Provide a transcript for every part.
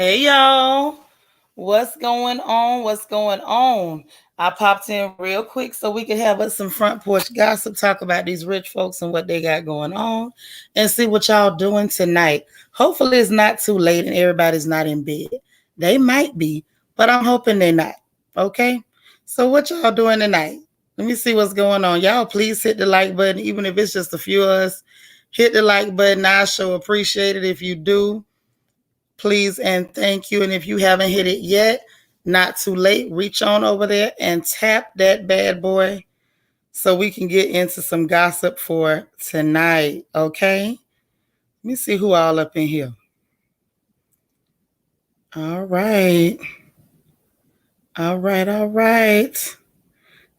Hey y'all, what's going on? What's going on? I popped in real quick so we could have us some front porch gossip, talk about these rich folks and what they got going on, and see what y'all doing tonight. Hopefully, it's not too late and everybody's not in bed. They might be, but I'm hoping they're not. Okay, so what y'all doing tonight? Let me see what's going on. Y'all, please hit the like button, even if it's just a few of us. Hit the like button. I sure appreciate it if you do. Please and thank you. And if you haven't hit it yet, not too late. Reach on over there and tap that bad boy so we can get into some gossip for tonight. Okay? Let me see who all up in here. All right. All right. All right.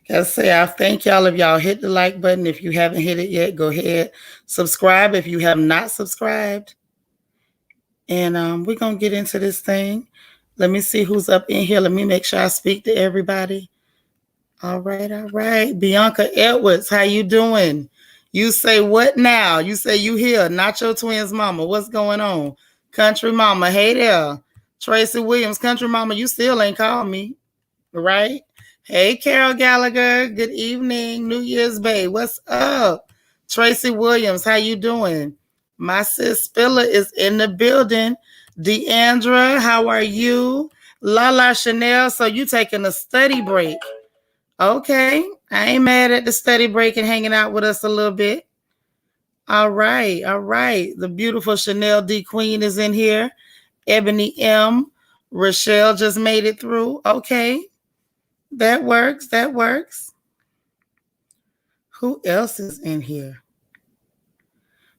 Gotta say, I thank y'all if y'all hit the like button. If you haven't hit it yet, go ahead. Subscribe if you have not subscribed. And we're going to get into this thing. Let me see who's up in here. Let me make sure I speak to everybody. All right, all right. Bianca Edwards, how you doing? You say what now? You say you here, not your twins mama. What's going on? Country mama, hey there. Tracy Williams, country mama, you still ain't called me, right? Hey, Carol Gallagher, good evening. New Year's Bay, what's up? Tracy Williams, how you doing? My sis Spiller is in the building. Deandra, how are you? Lala Chanel, so you taking a study break. Okay, I ain't mad at the study break and hanging out with us a little bit. All right, all right. The beautiful Chanel D. Queen is in here. Ebony M. Rochelle just made it through. Okay, that works, that works. Who else is in here?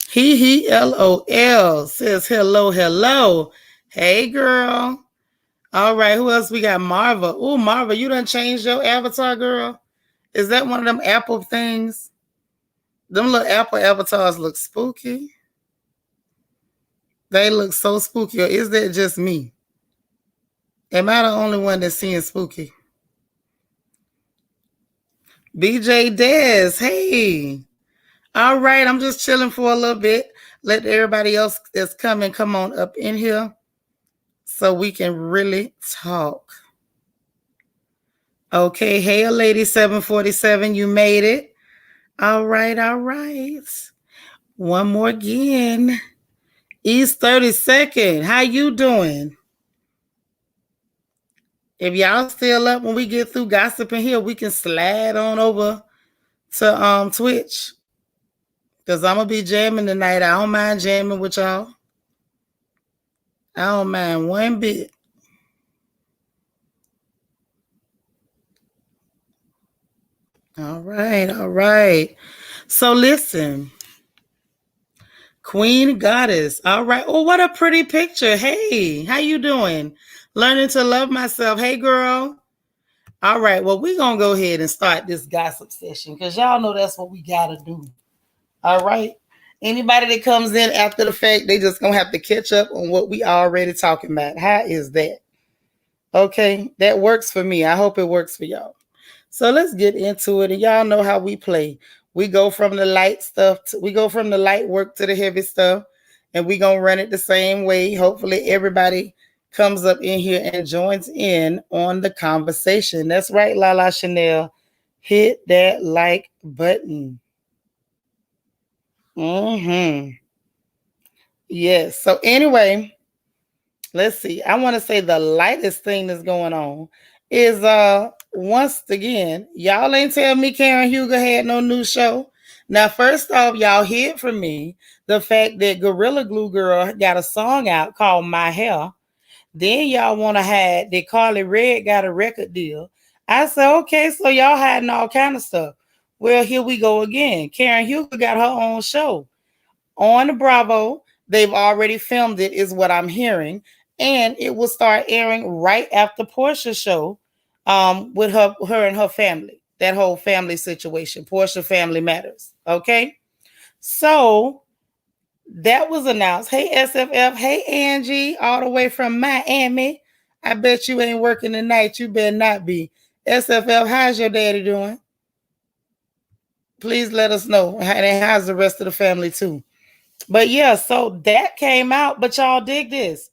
He LOL says hello, hello. Hey, girl. All right, who else we got? Marva. Oh, Marva, you done changed your avatar, girl? Is that one of them Apple things? Them little Apple avatars look spooky. They look so spooky. Or is that just me? Am I the only one that's seeing spooky? BJ Dez, hey. All right, I'm just chilling for a little bit. Let everybody else that's coming come on up in here so we can really talk. Okay, hey, lady 747, you made it. All right, all right. One more again. East 32nd, how you doing? If y'all still up when we get through gossiping here, we can slide on over to Twitch. Because I'm going to be jamming tonight. I don't mind jamming with y'all. I don't mind one bit. All right, all right. So listen. Queen Goddess. All right. Oh, what a pretty picture. Hey, how you doing? Learning to love myself. Hey, girl. All right. Well, we're going to go ahead and start this gossip session because y'all know that's what we got to do. All right. Anybody that comes in after the fact, they just going to have to catch up on what we already talking about. How is that? Okay. That works for me. I hope it works for y'all. So let's get into it. And y'all know how we play. We go from the light stuff, we go from the light work to the heavy stuff, and we going to run it the same way. Hopefully everybody comes up in here and joins in on the conversation. That's right, Lala Chanel. Hit that like button. Yes. So anyway, let's see. I want to say the lightest thing that's going on is once again, y'all ain't tell me Karen Huger had no new show. Now, first off, y'all heard from me the fact that Gorilla Glue Girl got a song out called My Hair. Then y'all want to hide that Carly Red got a record deal. I said, okay, so y'all hiding all kind of stuff. Well, here we go again. Karen Huger got her own show on Bravo. They've already filmed it, is what I'm hearing. And it will start airing right after Portia's show with her and her family. That whole family situation. Portia Family Matters. Okay? So that was announced. Hey, SFF. Hey, Angie, all the way from Miami. I bet you ain't working tonight. You better not be. SFF, how's your daddy doing? Please let us know. And how's the rest of the family too? But yeah, so that came out. But y'all dig this.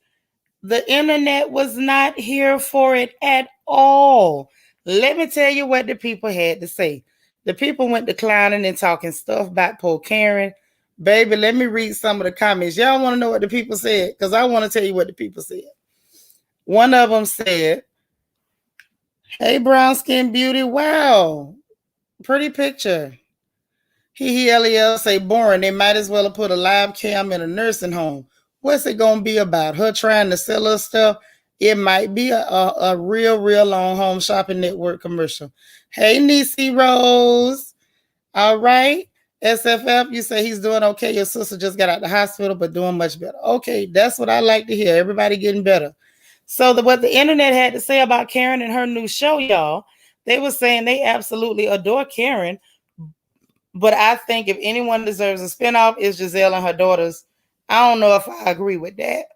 The internet was not here for it at all. Let me tell you what the people had to say. The people went declining and talking stuff about poor Karen. Baby, let me read some of the comments. Y'all want to know what the people said? Because I want to tell you what the people said. One of them said, "Hey, brown skin beauty, wow, pretty picture." Lel say boring. They might as well have put a live cam in a nursing home. What's it gonna be about? Her trying to sell her stuff? It might be a real long home shopping network commercial. Hey, Niecy Rose. All right. SFF, you say he's doing okay. Your sister just got out the hospital, but doing much better. Okay, that's what I like to hear. Everybody getting better. So what the internet had to say about Karen and her new show, y'all, they were saying they absolutely adore Karen. But I think if anyone deserves a spinoff, it's Giselle and her daughters. I don't know if I agree with that.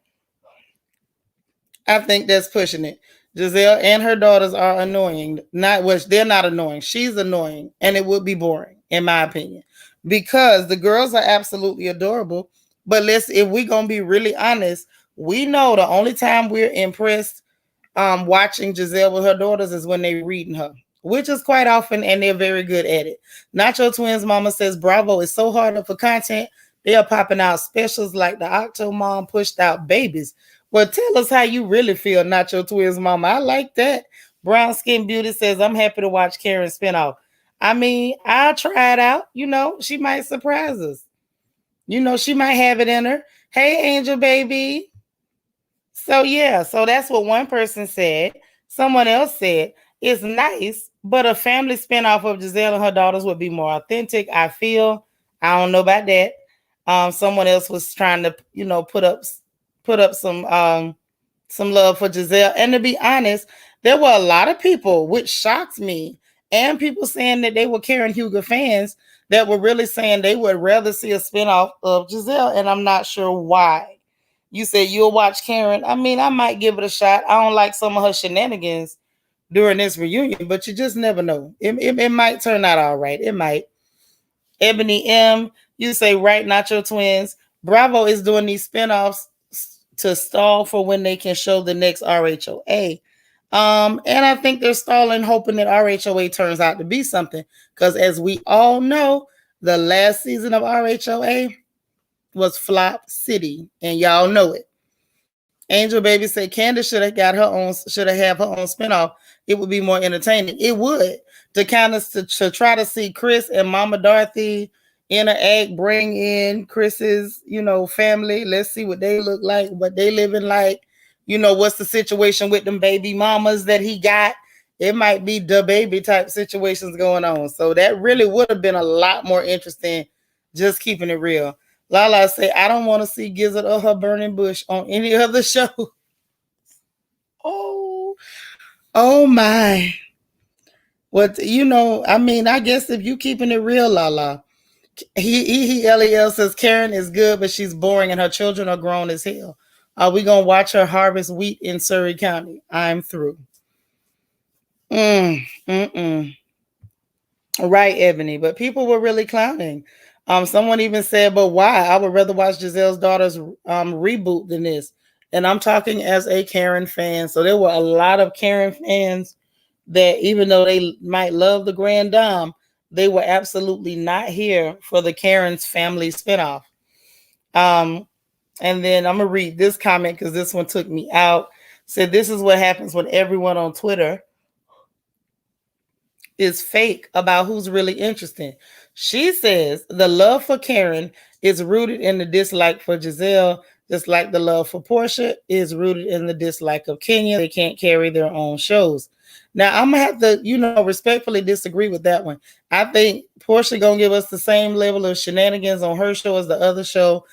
I think that's pushing it. Giselle and her daughters are annoying. They're not annoying. She's annoying, and it would be boring, in my opinion, because the girls are absolutely adorable. But if we're gonna be really honest, we know the only time we're impressed watching Giselle with her daughters is when they're reading her, which is quite often, and they're very good at it. Nacho Twins Mama says, Bravo is so hard up for content. They are popping out specials like the Octo Mom pushed out babies. Well, tell us how you really feel, Nacho Twins Mama. I like that. Brown Skin Beauty says, I'm happy to watch Karen spinoff. I mean, I'll try it out. She might surprise us. She might have it in her. Hey, Angel Baby. So that's what one person said. Someone else said, it's nice, but a family spinoff of Giselle and her daughters would be more authentic. I feel. I don't know about that. Someone else was trying to, put up some love for Giselle. And to be honest, there were a lot of people, which shocked me, and people saying that they were Karen Huger fans that were really saying they would rather see a spinoff of Giselle, and I'm not sure why. You said you'll watch Karen. I mean, I might give it a shot. I don't like some of her shenanigans during this reunion, but you just never know. It might turn out all right. It might. Ebony M, you say, right, Nacho Twins. Bravo is doing these spinoffs to stall for when they can show the next RHOA. And I think they're stalling, hoping that RHOA turns out to be something. Because as we all know, the last season of RHOA was Flop City, and y'all know it. Angel Baby said Candace should have had her own spinoff. It would be more entertaining. It would, to kind of to try to see Chris and Mama Dorothy interact, bring in Chris's family. Let's see what they look like, what they living like. What's the situation with them baby mamas that he got? It might be DaBaby type situations going on. So that really would have been a lot more interesting, just keeping it real. Lala say, I don't want to see Gizzard or her burning bush on any other show. Oh my. What, I mean, I guess if you keeping it real, Lala. Lel says Karen is good, but she's boring and her children are grown as hell. Are we going to watch her harvest wheat in Surrey County? I'm through. Right, Ebony. But people were really clowning. Someone even said, but why? I would rather watch Giselle's daughter's reboot than this. And I'm talking as a Karen fan. So there were a lot of Karen fans that even though they might love the Grand Dame, they were absolutely not here for the Karen's family spinoff. And then I'm going to read this comment because this one took me out. Said, this is what happens when everyone on Twitter is fake about who's really interesting. She says the love for Karen is rooted in the dislike for Giselle, just like the love for Portia is rooted in the dislike of Kenya. They can't carry their own shows. Now, I'm going to have to, respectfully disagree with that one. I think Portia going to give us the same level of shenanigans on her show as the other show.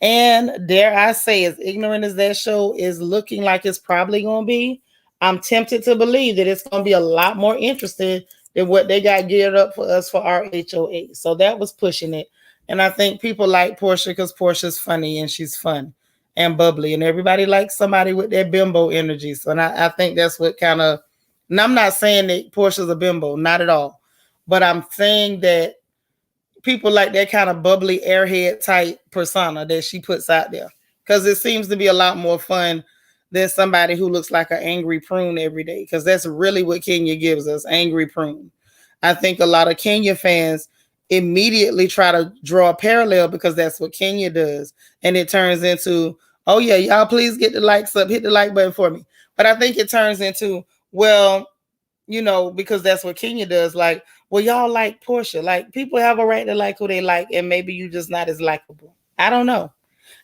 And dare I say, as ignorant as that show is looking like it's probably going to be, I'm tempted to believe that it's going to be a lot more interesting than what they got geared up for us for our HOA. So that was pushing it. And I think people like Portia because Portia's funny and she's fun and bubbly. And everybody likes somebody with their bimbo energy. So I think that's what kind of, and I'm not saying that Portia's a bimbo, not at all. But I'm saying that people like that kind of bubbly airhead type persona that she puts out there. Because it seems to be a lot more fun than somebody who looks like an angry prune every day, because that's really what Kenya gives us, angry prune. I think a lot of Kenya fans immediately try to draw a parallel because that's what Kenya does. And it turns into, oh yeah, y'all please get the likes up, hit the like button for me. But I think it turns into, well, you know, because that's what Kenya does. Like, well, y'all like Portia. Like, people have a right to like who they like, and maybe you just not as likable. I don't know.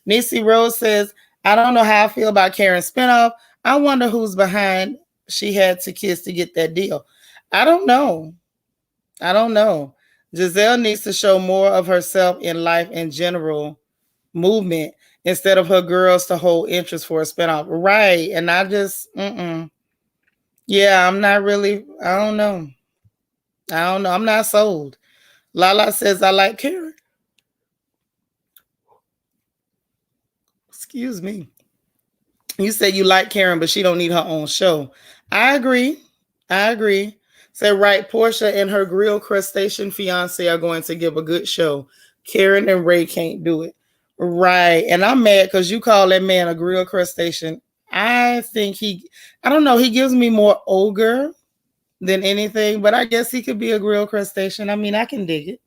Nisi Rose says, I don't know how I feel about Karen's spinoff. I wonder who's behind she had to kiss to get that deal. I don't know. I don't know. Giselle needs to show more of herself in life in general movement instead of her girls to hold interest for a spinoff. Right. And I just, yeah, I'm not really, I don't know. I'm not sold. Lala says, I like Karen. Excuse me. You said you like Karen, but she don't need her own show. I agree. Say right, Portia and her grilled crustacean fiance are going to give a good show. Karen and Ray can't do it. Right. And I'm mad because you call that man a grilled crustacean. I think I don't know, he gives me more ogre than anything, but I guess he could be a grilled crustacean. I mean, I can dig it.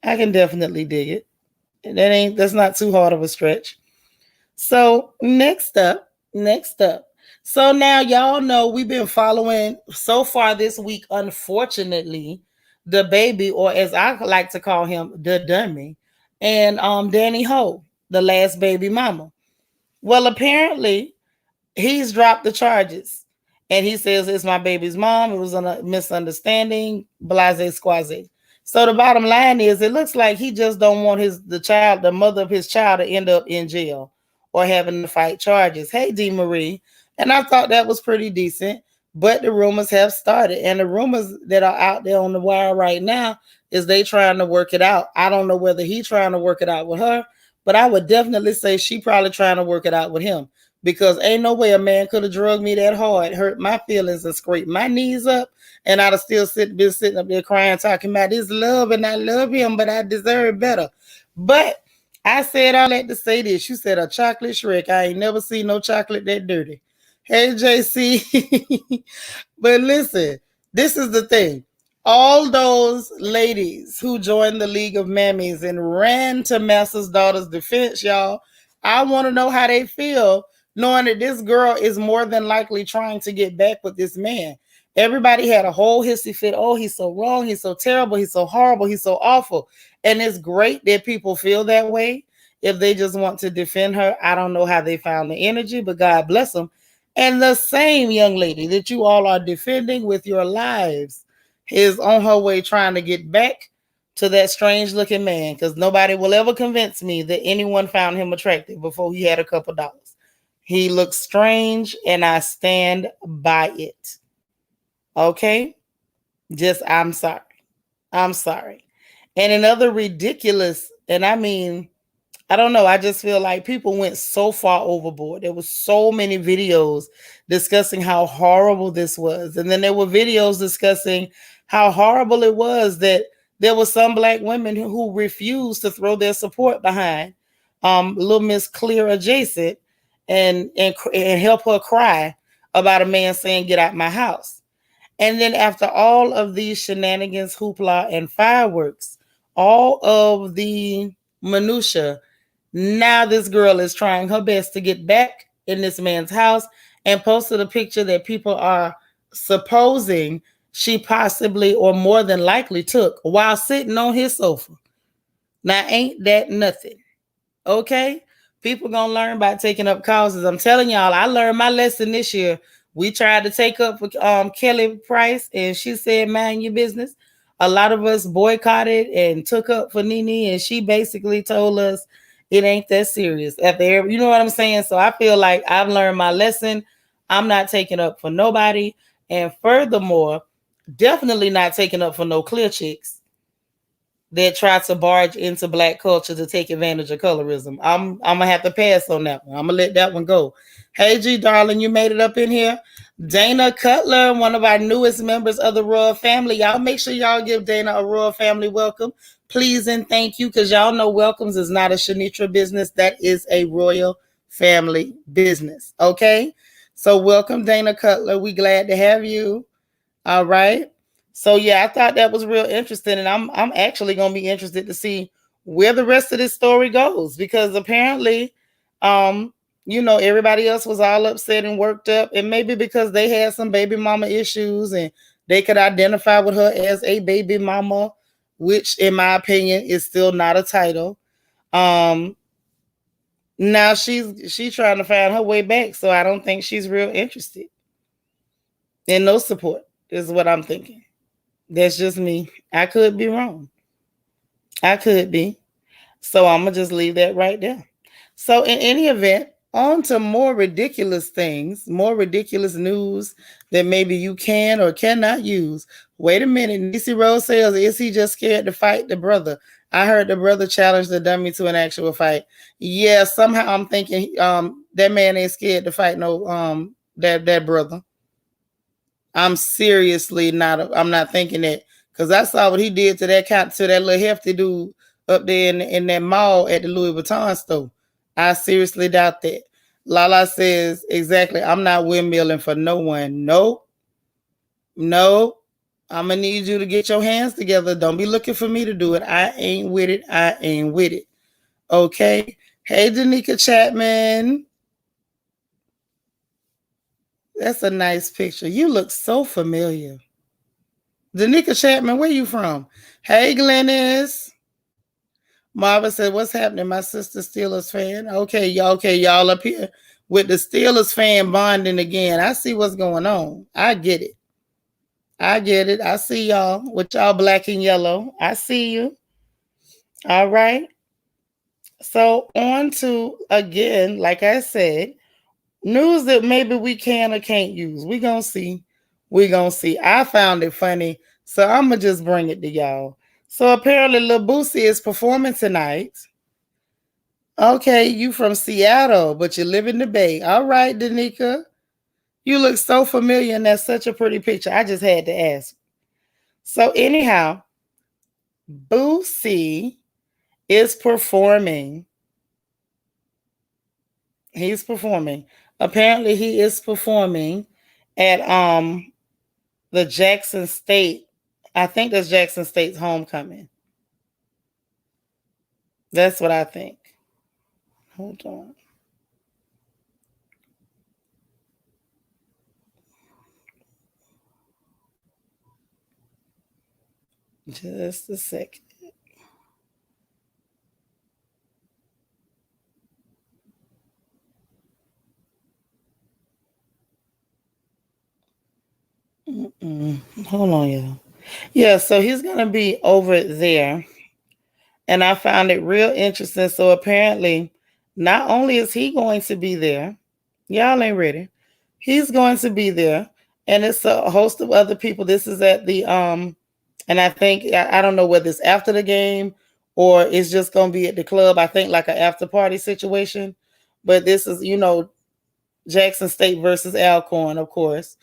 I can definitely dig it. That's not too hard of a stretch. So next up. So now y'all know we've been following so far this week, unfortunately, DaBaby, or as I like to call him, the dummy, and Danny Ho, the last baby mama. Well, apparently he's dropped the charges. And he says it's my baby's mom. It was a misunderstanding, blase squaze. So the bottom line is, it looks like he just don't want the mother of his child, to end up in jail or having to fight charges. Hey, D. Marie. And I thought that was pretty decent. But the rumors have started. And the rumors that are out there on the wire right now is they trying to work it out. I don't know whether he trying to work it out with her, but I would definitely say she probably trying to work it out with him. Because ain't no way a man could have drugged me that hard, hurt my feelings, and scraped my knees up, and I'd have still been sitting up there crying, talking about this love, and I love him, but I deserve better. But I said all that to say this. You said a chocolate Shrek. I ain't never seen no chocolate that dirty. Hey, JC. But listen, this is the thing. All those ladies who joined the League of Mammies and ran to Master's daughter's defense, y'all, I want to know how they feel knowing that this girl is more than likely trying to get back with this man. Everybody had a whole hissy fit. Oh, he's so wrong. He's so terrible. He's so horrible. He's so awful. And it's great that people feel that way if they just want to defend her. I don't know how they found the energy, but God bless them. And the same young lady that you all are defending with your lives is on her way trying to get back to that strange looking man, because nobody will ever convince me that anyone found him attractive before he had a couple dollars. He looks strange, and I stand by it. Okay? I'm sorry. And another ridiculous, and I mean, I don't know, I just feel like people went so far overboard. There were so many videos discussing how horrible this was. And then there were videos discussing how horrible it was that there were some Black women who refused to throw their support behind little Miss Clear adjacent and help her cry about a man saying, get out my house. And then after all of these shenanigans, hoopla, and fireworks, all of the minutia, now this girl is trying her best to get back in this man's house and posted a picture that people are supposing she possibly or more than likely took while sitting on his sofa. Now, ain't that nothing? Okay? People gonna learn by taking up causes. I'm telling y'all, I learned my lesson this year. We tried to take up Kelly Price, and she said, mind your business. A lot of us boycotted and took up for Nene, and she basically told us it ain't that serious. You know what I'm saying? So I feel like I've learned my lesson. I'm not taking up for nobody. And furthermore, definitely not taking up for no clear chicks that try to barge into Black culture to take advantage of colorism. I'm gonna have to pass on that one. I'm gonna let that one go. Hey G, darling, you made it up in here. Dana Cutler, one of our newest members of the Royal family. Y'all make sure y'all give Dana a Royal family welcome, please and thank you, because y'all know welcomes is not a Seanitra business. That is a Royal family business. Okay. So welcome, Dana Cutler. We glad to have you. All right. So yeah, I thought that was real interesting, and I'm actually gonna be interested to see where the rest of this story goes because apparently, um, everybody else was all upset and worked up, and maybe because they had some baby mama issues and they could identify with her as a baby mama, which in my opinion is still not a title. Um, Now she's trying to find her way back, so I don't think she's real interested in no support. Is what I'm thinking. That's just me. I could be wrong. I could be. So I'm gonna just leave that right there. So in any event, on to more ridiculous things, more ridiculous news that maybe you can or cannot use. Wait a minute, Niecy Rose says, is he just scared to fight the brother? I heard the brother challenge the dummy to an actual fight. Yeah, somehow I'm thinking that man ain't scared to fight no that brother. I'm seriously not. I'm not thinking that because I saw what he did to that little hefty dude up there in that mall at the Louis Vuitton store. I seriously doubt that. Lala says exactly. I'm not windmilling for no one. Nope. Nope. I'm gonna need you to get your hands together. Don't be looking for me to do it. I ain't with it. I ain't with it. Okay. Hey, Danica Chapman. That's a nice picture. You look so familiar. Danica Chapman, where you from? Hey, Glennis. Marva said, what's happening? My sister Steelers fan. Okay, y'all up here with the Steelers fan bonding again. I see what's going on. I get it. I get it. I see y'all with y'all black and yellow. I see you. All right. So on to again, like I said, news that maybe we can or can't use. We gonna see. We gonna see. I found it funny, so I'm gonna just bring it to y'all. So apparently, Lil Boosie is performing tonight. Okay, you from Seattle, but you live in the Bay. All right, Danica. You look so familiar, and that's such a pretty picture. I just had to ask. So anyhow, Boosie is performing. He's performing. Apparently, he is performing at the Jackson State. I think that's Jackson State's homecoming. That's what I think. Hold on. Just a second. Hold on, y'all. Yeah, so he's going to be over there. And I found it real interesting. So apparently, not only is he going to be there, y'all ain't ready. He's going to be there, and it's a host of other people. This is at the and I think I don't know whether it's after the game or it's just gonna be at the club. I think like an after party situation. But this is, Jackson State versus Alcorn, of course.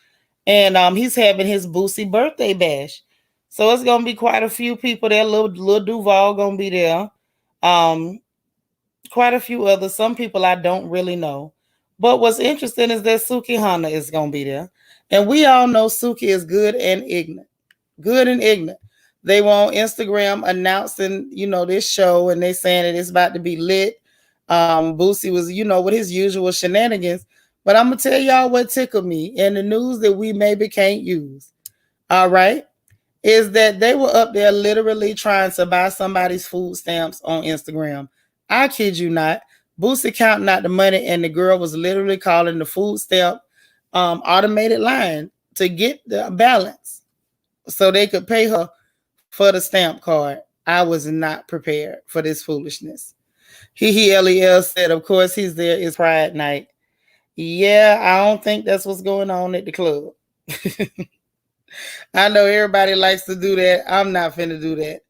And he's having his Boosie birthday bash. So it's gonna be quite a few people there. Little Duval gonna be there. Um, Quite a few others. Some people I don't really know. But what's interesting is that Suki Hana is gonna be there. And we all know Suki is good and ignorant. Good and ignorant. They were on Instagram announcing, this show, and they saying that it's about to be lit. Boosie was, with his usual shenanigans. But I'm gonna tell y'all what tickled me in the news that we maybe can't use. All right, is that they were up there literally trying to buy somebody's food stamps on Instagram. I kid you not. Boosie counting out the money, and the girl was literally calling the food stamp automated line to get the balance so they could pay her for the stamp card. I was not prepared for this foolishness. LEL said, of course, he's there. It's Pride night. Yeah, I don't think that's what's going on at the club. I know everybody likes to do that. I'm not finna do that.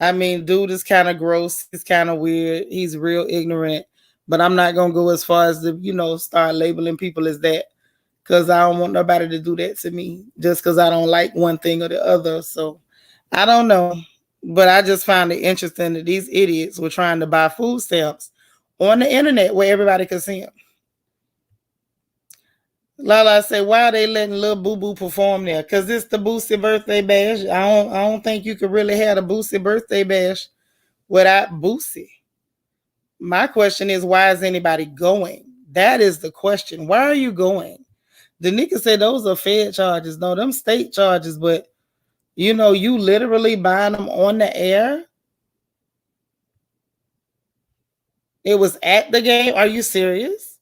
I mean, dude is kind of gross. He's kind of weird. He's real ignorant. But I'm not gonna go as far as to, start labeling people as that. Because I don't want nobody to do that to me just because I don't like one thing or the other. So I don't know. But I just found it interesting that these idiots were trying to buy food stamps on the internet where everybody could see them. Lala say, why are they letting Lil Boo Boo perform there? Cause it's the Boosie birthday bash. I don't think you could really have a Boosie birthday bash without Boosie. My question is, why is anybody going? That is the question. Why are you going? The nigga said those are Fed charges. No, them state charges, but you literally buying them on the air. It was at the game. Are you serious?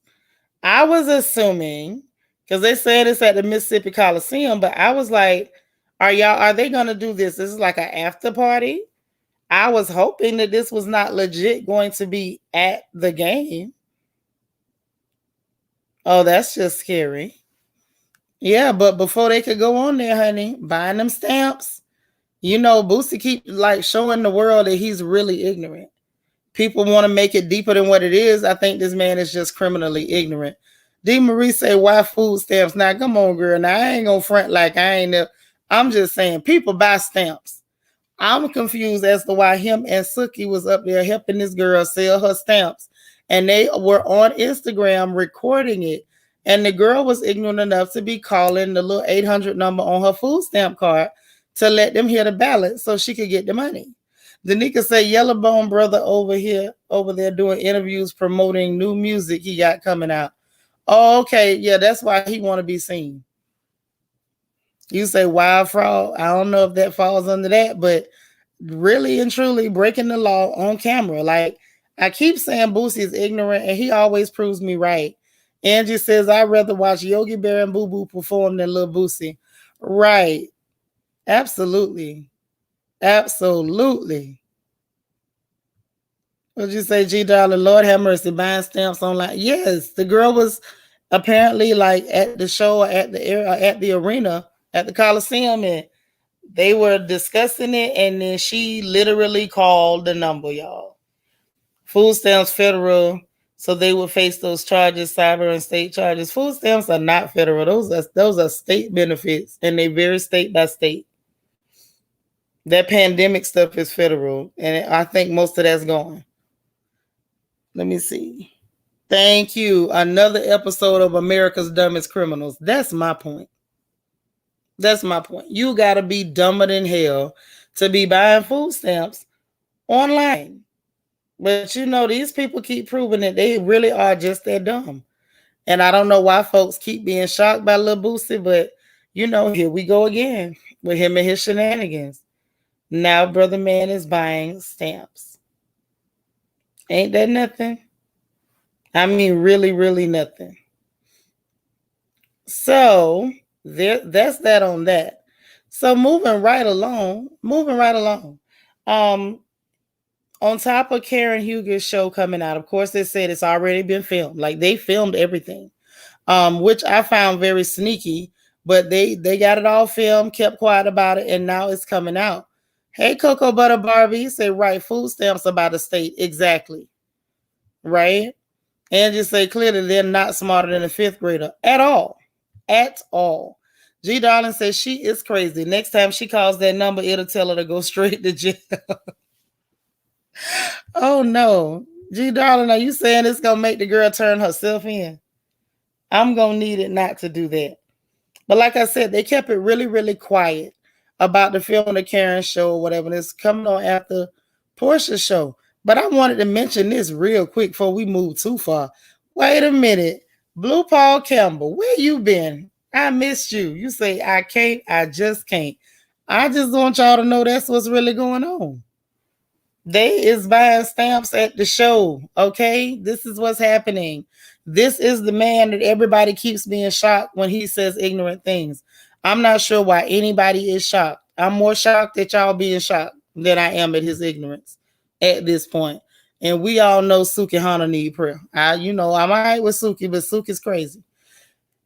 I was assuming, because they said it's at the Mississippi Coliseum, but I was like, are they gonna do this? This is like an after party. I was hoping that this was not legit going to be at the game. Oh, that's just scary. Yeah, but before they could go on there, honey, buying them stamps, Boosie keep like showing the world that he's really ignorant. People want to make it deeper than what it is. I think this man is just criminally ignorant. D. Marie say, why food stamps? Now, come on, girl. Now, I ain't gonna front like I ain't there. I'm just saying, people buy stamps. I'm confused as to why him and Suki was up there helping this girl sell her stamps. And they were on Instagram recording it. And the girl was ignorant enough to be calling the little 800 number on her food stamp card to let them hear the ballot so she could get the money. Danica say Yellowbone brother over there doing interviews promoting new music he got coming out. Oh, okay. Yeah, that's why he want to be seen. You say wild fraud. I don't know if that falls under that, but really and truly breaking the law on camera. Like I keep saying Boosie is ignorant and he always proves me right. Angie says I'd rather watch Yogi Bear and Boo Boo perform than Lil Boosie. Right. Absolutely. Absolutely. What'd you say, G Dollar? Lord have mercy, buying stamps online. Yes, the girl was apparently like at the show at the arena at the Coliseum, and they were discussing it, and then she literally called the number, y'all. Food stamps federal, so they would face those charges, cyber and state charges. Food stamps are not federal; those are state benefits, and they vary state by state. That pandemic stuff is federal, and I think most of that's gone. Let me see. Thank you. Another episode of America's Dumbest Criminals. That's my point. That's my point. You got to be dumber than hell to be buying food stamps online. But these people keep proving that they really are just that dumb. And I don't know why folks keep being shocked by Lil Boosie, but here we go again with him and his shenanigans. Now Brother Man is buying stamps. Ain't that nothing? I mean, really, really nothing. So that's that on that. So moving right along. On top of Karen Huger's show coming out, of course, they said it's already been filmed. Like they filmed everything, which I found very sneaky. But they got it all filmed, kept quiet about it, and now it's coming out. Hey, Cocoa Butter Barbie, say right, food stamps about the state. Exactly. Right? And just say clearly they're not smarter than a fifth grader at all. At all. G Darling says she is crazy. Next time she calls that number, it'll tell her to go straight to jail. Oh no. G Darling, are you saying it's gonna make the girl turn herself in? I'm gonna need it not to do that. But like I said, they kept it really, really quiet about the film of the Karen show or whatever. It's coming on after Portia's show. But I wanted to mention this real quick before we move too far. Wait a minute. Blue Paul Campbell, where you been? I missed you. You say, I can't, I just can't. I just want y'all to know that's what's really going on. They is buying stamps at the show, okay? This is what's happening. This is the man that everybody keeps being shocked when he says ignorant things. I'm not sure why anybody is shocked. I'm more shocked at y'all being shocked than I am at his ignorance at this point. And we all know Suki Hana need prayer. I'm all right with Suki, but Suki's crazy.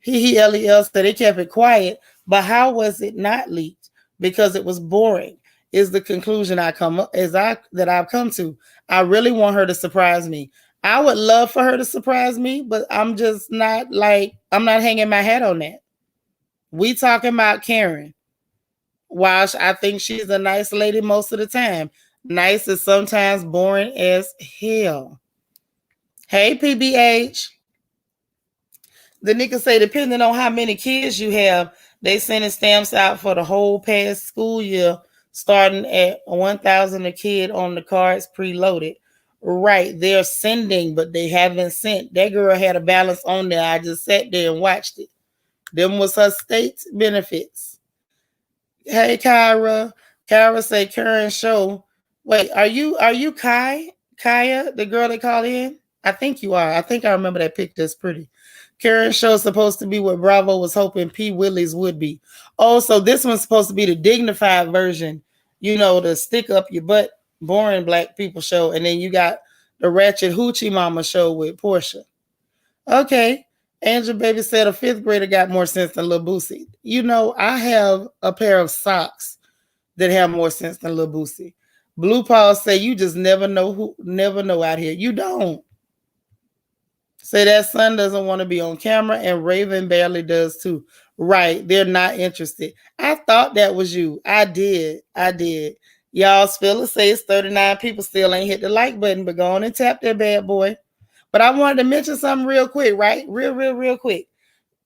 He LEL said they kept it quiet, but how was it not leaked? Because it was boring. Is the conclusion I've come to. I really want her to surprise me. I would love for her to surprise me, but I'm just not I'm not hanging my hat on that. We talking about Karen. While I think she's a nice lady most of the time, nice is sometimes boring as hell. Hey, PBH. The nigga say, depending on how many kids you have, they sending stamps out for the whole past school year, starting at 1,000 a kid on the cards preloaded. Right, they're sending, but they haven't sent. That girl had a balance on there. I just sat there and watched it. Them was her state benefits. Hey, Kyra. Kyra say current show. Wait, are you Kaya, the girl they call in? I think you are. I think I remember that picture. It's pretty. Karen show's supposed to be what Bravo was hoping P. Willie's would be. Oh, so this one's supposed to be the dignified version, the stick up your butt, boring black people show. And then you got the ratchet hoochie mama show with Portia. Okay. Angel Baby said a fifth grader got more sense than Lil Boosie. I have a pair of socks that have more sense than Lil Boosie. Blue Paul say you just never know out here. You don't. Say that son doesn't want to be on camera, and Raven barely does too. Right. They're not interested. I thought that was you. I did. Y'all spill say it's 39 people still ain't hit the like button, but go on and tap that bad boy. But I wanted to mention something real quick, right? Real quick.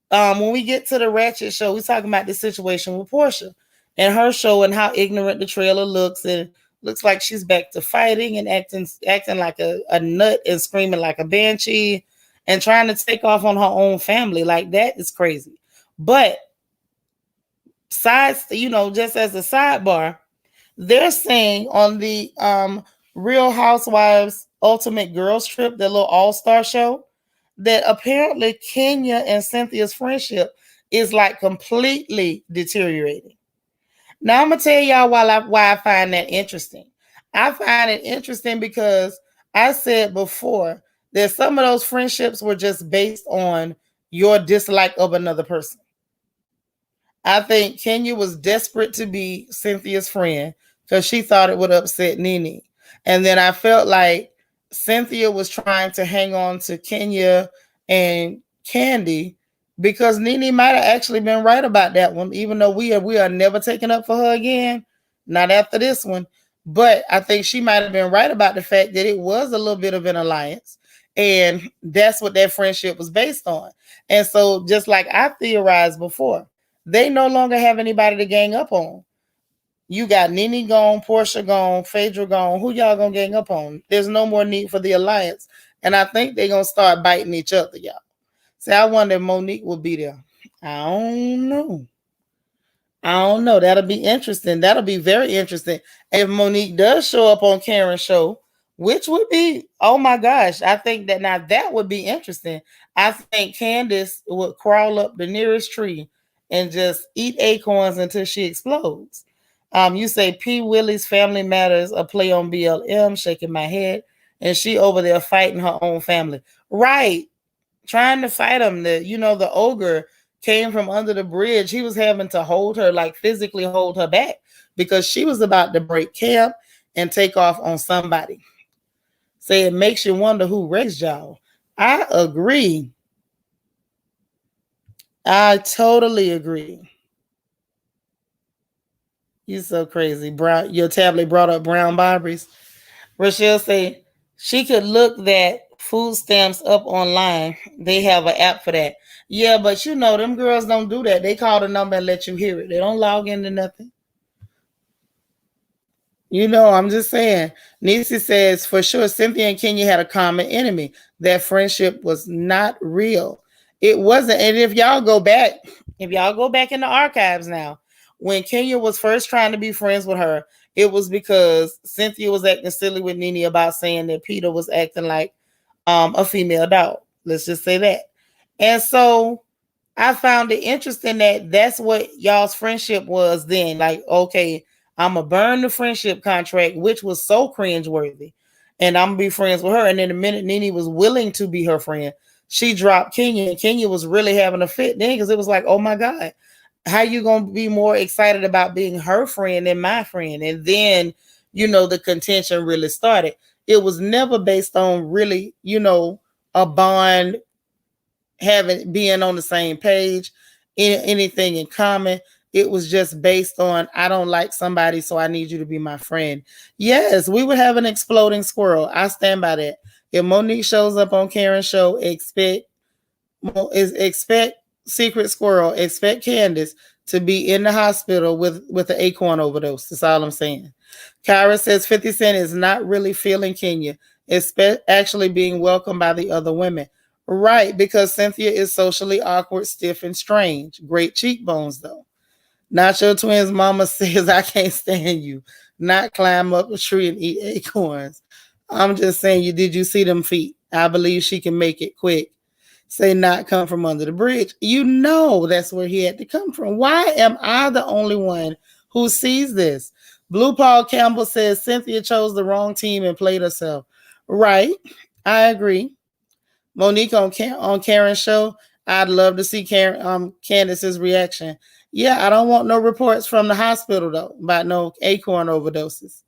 When we get to the ratchet show, we're talking about the situation with Portia and her show and how ignorant the trailer looks, and looks like she's back to fighting and acting like a nut and screaming like a banshee and trying to take off on her own family. Like, that is crazy. But just as a sidebar, they're saying on the Real Housewives Ultimate Girls Trip, the little all-star show, that apparently Kenya and Cynthia's friendship is like completely deteriorating. Now I'm gonna tell y'all why I find that interesting. I find it interesting because I said before that some of those friendships were just based on your dislike of another person. I think Kenya was desperate to be Cynthia's friend because she thought it would upset Nene. And then I felt like Cynthia was trying to hang on to Kenya and Candy because Nene might have actually been right about that one, even though we are never taking up for her again. Not after this one. But I think she might have been right about the fact that it was a little bit of an alliance. And that's what that friendship was based on. And so, just like I theorized before, they no longer have anybody to gang up on. You got Nene gone, Portia gone, Phaedra gone. Who y'all gonna gang up on? There's no more need for the alliance. And I think they're gonna start biting each other, y'all. See, I wonder if Monique will be there. I don't know. That'll be interesting. That'll be very interesting. And if Monique does show up on Karen's show, which would be, oh my gosh, I think that would be interesting. I think Candace would crawl up the nearest tree and just eat acorns until she explodes. You say P. Willie's Family Matters, a play on BLM, shaking my head, and she over there fighting her own family. Right. Trying to fight him. The ogre came from under the bridge. He was having to hold her, like physically hold her back, because she was about to break camp and take off on somebody. Say it makes you wonder who raised y'all. I agree. I totally agree. You so crazy. Brown, your tablet brought up brown Barbies. Rochelle say she could look that food stamps up online. They have an app for that. Yeah, but them girls don't do that. They call the number and let you hear it. They don't log into nothing. I'm just saying. Nisi says, for sure, Cynthia and Kenya had a common enemy. That friendship was not real. It wasn't. And if y'all go back in the archives now, when Kenya was first trying to be friends with her, it was because Cynthia was acting silly with Nene about saying that Peter was acting like a female dog. Let's just say that. And so I found it interesting that that's what y'all's friendship was then. Like, okay, I'm going to burn the friendship contract, which was so cringeworthy, and I'm going to be friends with her. And then the minute Nene was willing to be her friend, she dropped Kenya, and Kenya was really having a fit then because it was like, oh my God, how you going to be more excited about being her friend than my friend? And then, the contention really started. It was never based on really, a bond, being on the same page, anything in common. It was just based on, I don't like somebody, so I need you to be my friend. Yes, we would have an exploding squirrel. I stand by that. If Monique shows up on Karen's show, expect is expect Secret Squirrel, expect Candace to be in the hospital with an acorn overdose. That's all I'm saying. Kyra says 50 Cent is not really feeling Kenya. It's actually being welcomed by the other women. Right, because Cynthia is socially awkward, stiff, and strange. Great cheekbones, though. Nacho Twins mama says, I can't stand you. Not climb up a tree and eat acorns. I'm just saying, did you see them feet? I believe she can make it quick. Say not come from under the bridge. You know that's where he had to come from. Why am I the only one who sees this? Blue Paul Campbell says Cynthia chose the wrong team and played herself. Right. I agree. Monique on Karen's show. I'd love to see Candace's reaction. Yeah, I don't want no reports from the hospital though about no acorn overdoses.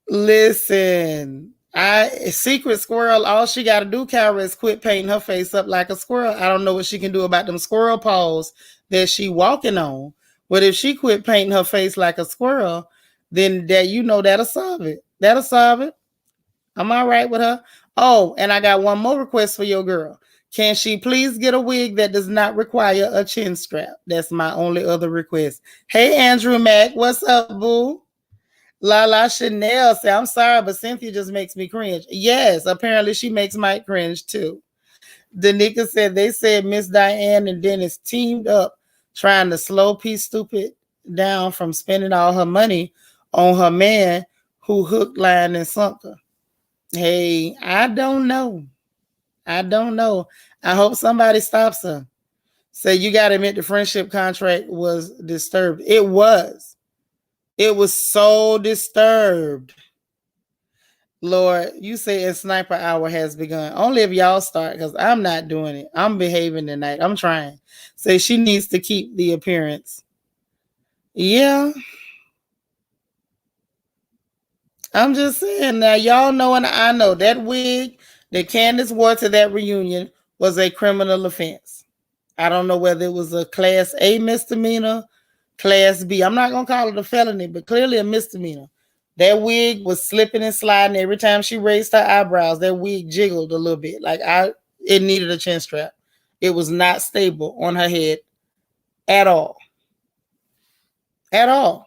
Listen, Secret Squirrel, all she got to do, Kyra, is quit painting her face up like a squirrel. I don't know what she can do about them squirrel paws that she walking on. But if she quit painting her face like a squirrel, then that'll solve it. That'll solve it. I'm all right with her. Oh, and I got one more request for your girl. Can she please get a wig that does not require a chin strap? That's my only other request. Hey, Andrew Mack, what's up, boo? Lala Chanel said, I'm sorry, but Cynthia just makes me cringe. Yes, apparently she makes Mike cringe too. Danica said, they said Miss Diane and Dennis teamed up trying to slow P Stupid down from spending all her money on her man who hooked, line, and sunk her. Hey, I don't know. I hope somebody stops her. Say, you got to admit the friendship contract was disturbed. It was. It was so disturbed. Lord, you say a sniper hour has begun. Only if y'all start, because I'm not doing it. I'm behaving tonight. I'm trying. Say she needs to keep the appearance. Yeah. I'm just saying now, y'all know and I know that wig that Candace wore to that reunion was a criminal offense. I don't know whether it was a class A misdemeanor, class B. I'm not going to call it a felony, but clearly a misdemeanor. That wig was slipping and sliding every time she raised her eyebrows. That wig jiggled a little bit. It needed a chin strap. It was not stable on her head at all. At all.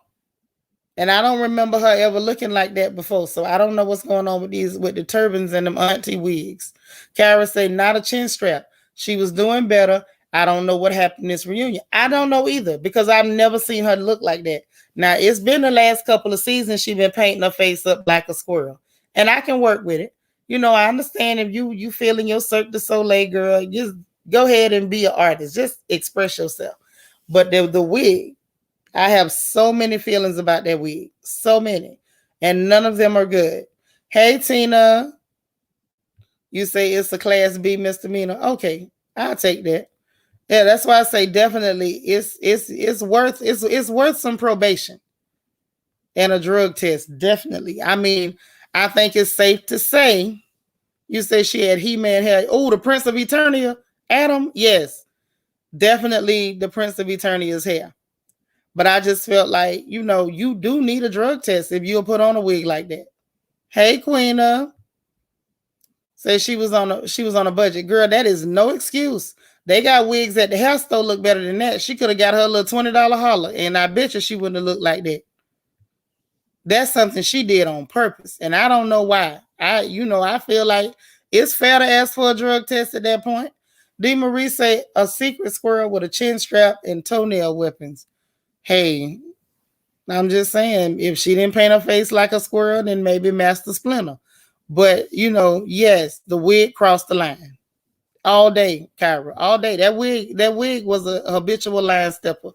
And I don't remember her ever looking like that before. So I don't know what's going on with the turbans and them auntie wigs. Kara said, not a chin strap. She was doing better. I don't know what happened in this reunion. I don't know either because I've never seen her look like that. Now, it's been the last couple of seasons she's been painting her face up like a squirrel. And I can work with it. I understand if you feeling your Cirque du Soleil, girl, just go ahead and be an artist. Just express yourself. But the wig, I have so many feelings about that wig. So many. And none of them are good. Hey, Tina. You say it's a class B misdemeanor. Okay, I'll take that. Yeah, that's why I say definitely it's worth some probation and a drug test. Definitely. I mean, I think it's safe to say you say she had He-Man hair. Oh, the Prince of Eternia, Adam. Yes, definitely the Prince of Eternia's hair. But I just felt like, you do need a drug test if you'll put on a wig like that. Hey, Queena. Say she was on a budget. Girl, that is no excuse. They got wigs at the hair store look better than that. She could have got her little $20 holler, and I bet you she wouldn't have looked like that. That's something she did on purpose, and I don't know why. I feel like it's fair to ask for a drug test at that point. D. Marie say a secret squirrel with a chin strap and toenail weapons. Hey, I'm just saying, if she didn't paint her face like a squirrel, then maybe Master Splinter. But, yes, the wig crossed the line. All day, Kyra. All day. That wig was a habitual line stepper.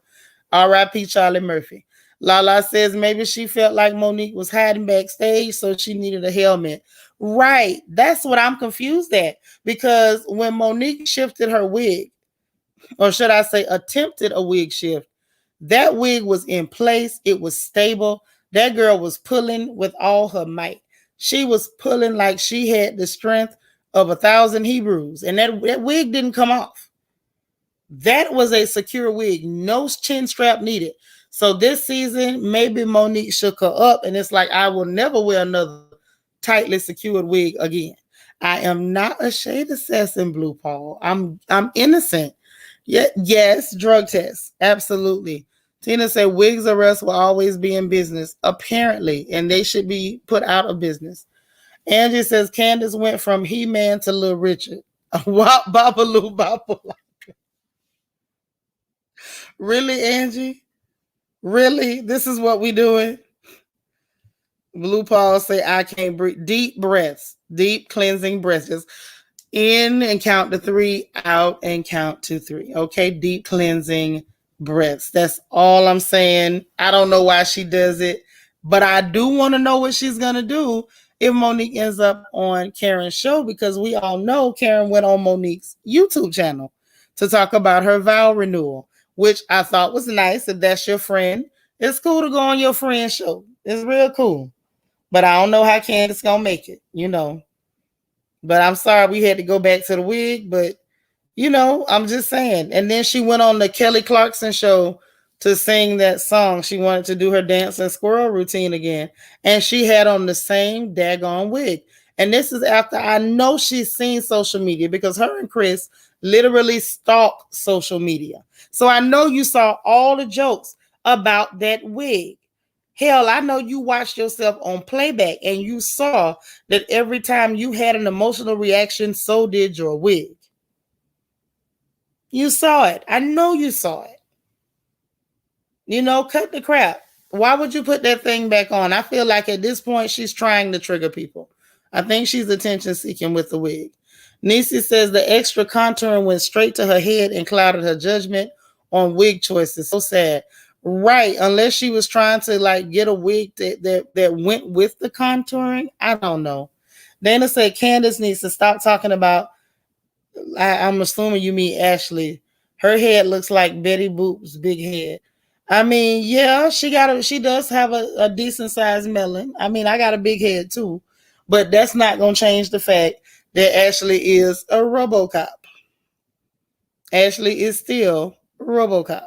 R.I.P. Charlie Murphy. Lala says maybe she felt like Monique was hiding backstage, so she needed a helmet. Right. That's what I'm confused at. Because when Monique shifted her wig, or should I say attempted a wig shift, that wig was in place. It was stable. That girl was pulling with all her might. She was pulling like she had the strength of 1,000 Hebrews. And that wig didn't come off. That was a secure wig. No chin strap needed. So this season, maybe Monique shook her up. And it's like, I will never wear another tightly secured wig again. I am not a shade assassin, Blue Paul. I'm innocent. Yeah, yes, drug tests. Absolutely. Tina said Wigs R Us will always be in business, apparently, and they should be put out of business. Angie says Candace went from He-Man to Little Richard. Wop Babaloo Bobble. Really, Angie? Really? This is what we doing? Blue Paul say I can't breathe. Deep breaths. Deep cleansing breaths. Just in and count to 3, out and count to 3. Okay, deep cleansing breaths. That's all I'm saying. I don't know why she does it, but I do want to know what she's going to do if Monique ends up on Karen's show, because we all know Karen went on Monique's YouTube channel to talk about her vow renewal, which I thought was nice. If that's your friend, it's cool to go on your friend's show. It's real cool. But I don't know how Candace going to make it, you know. But I'm sorry we had to go back to the wig, but you know, I'm just saying. And then she went on the Kelly Clarkson show to sing that song. She wanted to do her dance and squirrel routine again. And she had on the same daggone wig. And this is after I know she's seen social media, because her and Chris literally stalk social media. So I know you saw all the jokes about that wig. Hell, I know you watched yourself on playback and you saw that every time you had an emotional reaction, so did your wig. You saw it. I know you saw it. You know, cut the crap. Why would you put that thing back on? I feel like at this point, she's trying to trigger people. I think she's attention seeking with the wig. Niecy says the extra contouring went straight to her head and clouded her judgment on wig choices. So sad. Right, unless she was trying to like get a wig that went with the contouring. I don't know. Dana said Candace needs to stop talking about, I'm assuming you mean Ashley. Her head looks like Betty Boop's big head. I mean, yeah, she does have a decent sized melon. I mean, I got a big head too, but that's not gonna change the fact that Ashley is a RoboCop. Ashley is still RoboCop.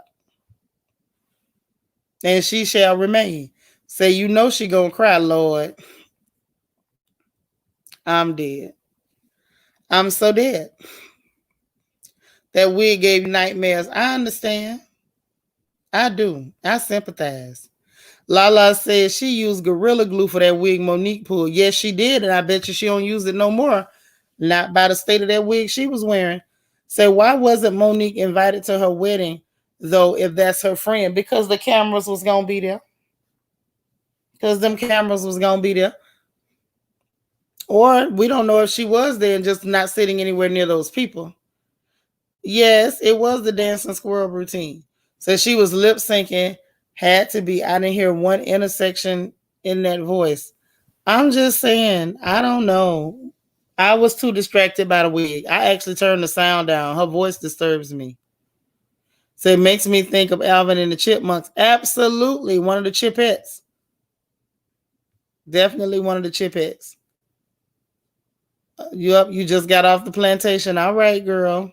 And she shall remain. Say, you know she gonna cry, Lord. I'm dead. I'm so dead. That wig gave you nightmares. I understand. I do. I sympathize. Lala says she used Gorilla Glue for that wig Monique pulled. Yes, she did, and I bet you she don't use it no more. Not by the state of that wig she was wearing. Say, why wasn't Monique invited to her wedding, though, if that's her friend? Because the cameras was gonna be there. Because them cameras was gonna be there. Or we don't know if she was there and just not sitting anywhere near those people. Yes, it was the dancing squirrel routine. So she was lip syncing, had to be. I didn't hear one intersection in that voice. I'm just saying, I don't know. I was too distracted by the wig. I actually turned the sound down. Her voice disturbs me. So it makes me think of Alvin and the Chipmunks. Absolutely. One of the Chipettes. Definitely one of the Chipettes. You just got off the plantation. All right, girl.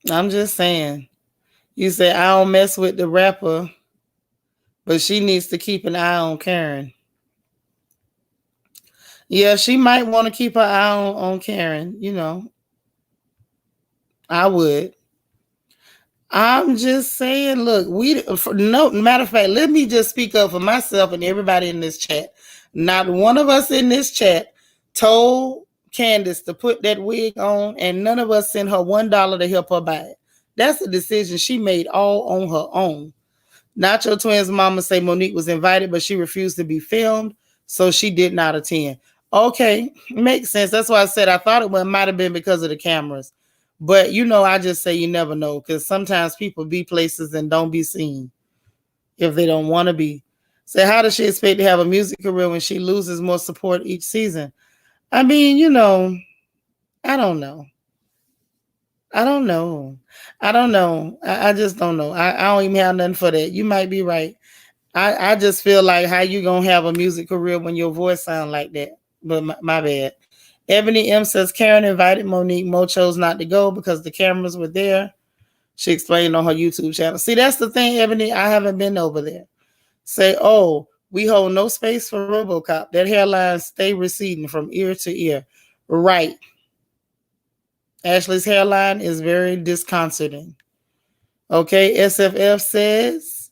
I'm just saying. You say, I don't mess with the rapper, but she needs to keep an eye on Karen. Yeah, she might want to keep her eye on Karen. You know, I would. I'm just saying, look, no matter of fact, let me just speak up for myself and everybody in this chat. Not one of us in this chat told Candace to put that wig on, and none of us sent her $1 to help her buy it. That's a decision she made all on her own. Nacho Twins' mama say Monique was invited, but she refused to be filmed, so she did not attend. Okay, makes sense. That's why I said I thought it might have been because of the cameras. But, you know, I just say you never know, because sometimes people be places and don't be seen if they don't want to be. So how does she expect to have a music career when she loses more support each season? I mean, you know, I don't know. I don't know. I just don't know. I don't even have nothing for that. You might be right. I just feel like how you going to have a music career when your voice sound like that? But my bad. Ebony M says Karen invited Monique. Mo chose not to go because the cameras were there. She explained on her YouTube channel. See, that's the thing, Ebony. I haven't been over there. Say, oh, We hold no space for RoboCop. That hairline stay receding from ear to ear. Right. Ashley's hairline is very disconcerting. Okay, SFF says,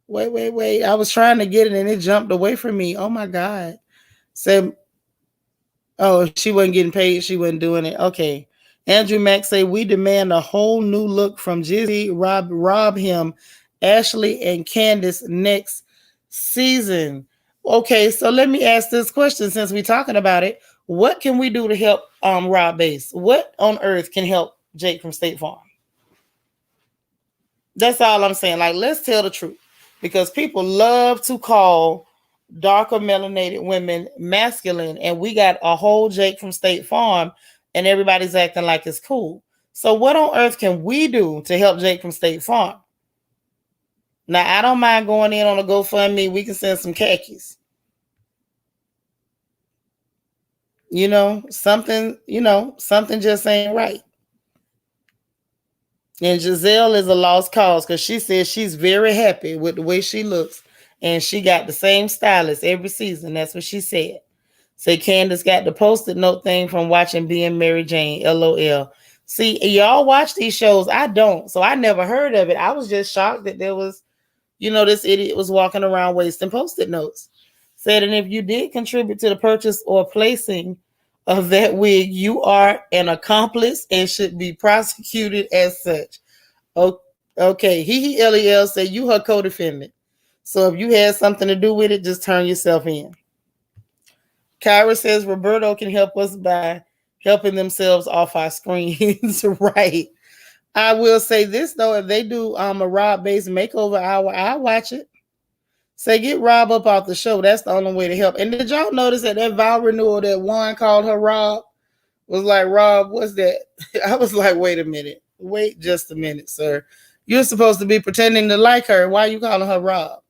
wait. I was trying to get it and it jumped away from me. Oh my God. Said, oh, she wasn't getting paid. She wasn't doing it. Okay. Andrew Mack say, we demand a whole new look from Jizzy, Rob him, Ashley, and Candace next season. Okay, so let me ask this question since we're talking about it. What can we do to help Rob Base? What on earth can help Jake from State Farm? That's all I'm saying. Like, let's tell the truth. Because people love to call darker melanated women masculine, and we got a whole Jake from State Farm, and everybody's acting like it's cool. So what on earth can we do to help Jake from State Farm? Now, I don't mind going in on a GoFundMe. We can send some khakis. Something just ain't right. And Giselle is a lost cause because she says she's very happy with the way she looks. And she got the same stylist every season. That's what she said. Say Candace got the post-it note thing from watching Being Mary Jane. LOL. See, y'all watch these shows. I don't. So I never heard of it. I was just shocked that there was, this idiot was walking around wasting post-it notes. Said, and if you did contribute to the purchase or placing of that wig, you are an accomplice and should be prosecuted as such. Okay. He LEL said you her co-defendant. So if you had something to do with it, just turn yourself in. Kyra says Roberto can help us by helping themselves off our screens. Right. I will say this though, if they do a Rob-based makeover hour, I'll watch it. Say get Rob up off the show. That's the only way to help. And did y'all notice that vow renewal that Juan called her Rob was like, Rob, what's that? I was like, wait a minute. Wait just a minute, sir. You're supposed to be pretending to like her. Why are you calling her Rob?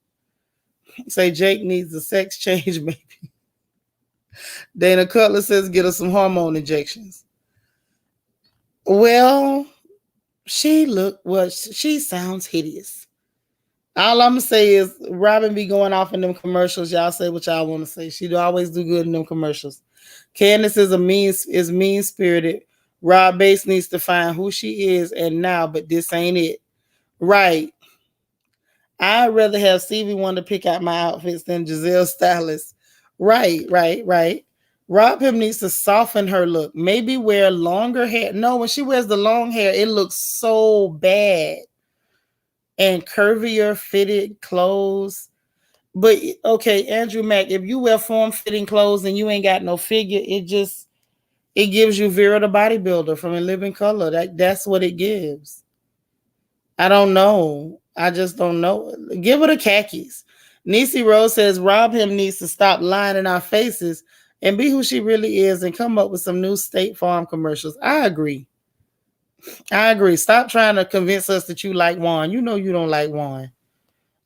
Say Jake needs a sex change, maybe. Dana Cutler says get her some hormone injections. Well, she sounds hideous. All I'm gonna say is Robin be going off in them commercials. Y'all say what y'all want to say. She always do good in them commercials. Candace is mean spirited. Rob Bass needs to find who she is and now, but this ain't it. Right. I'd rather have Stevie Wonder pick out my outfits than Giselle's stylist. Right. Rob him needs to soften her look. Maybe wear longer hair. No, when she wears the long hair, it looks so bad. And curvier fitted clothes. But okay, Andrew Mack, if you wear form-fitting clothes and you ain't got no figure, it gives you Vera the bodybuilder from In Living Color. That's what it gives. I don't know. I just don't know. Give her the khakis. Niecy Rose says Rob him needs to stop lying in our faces and be who she really is and come up with some new State Farm commercials. I agree. Stop trying to convince us that you like Juan. You know you don't like Juan.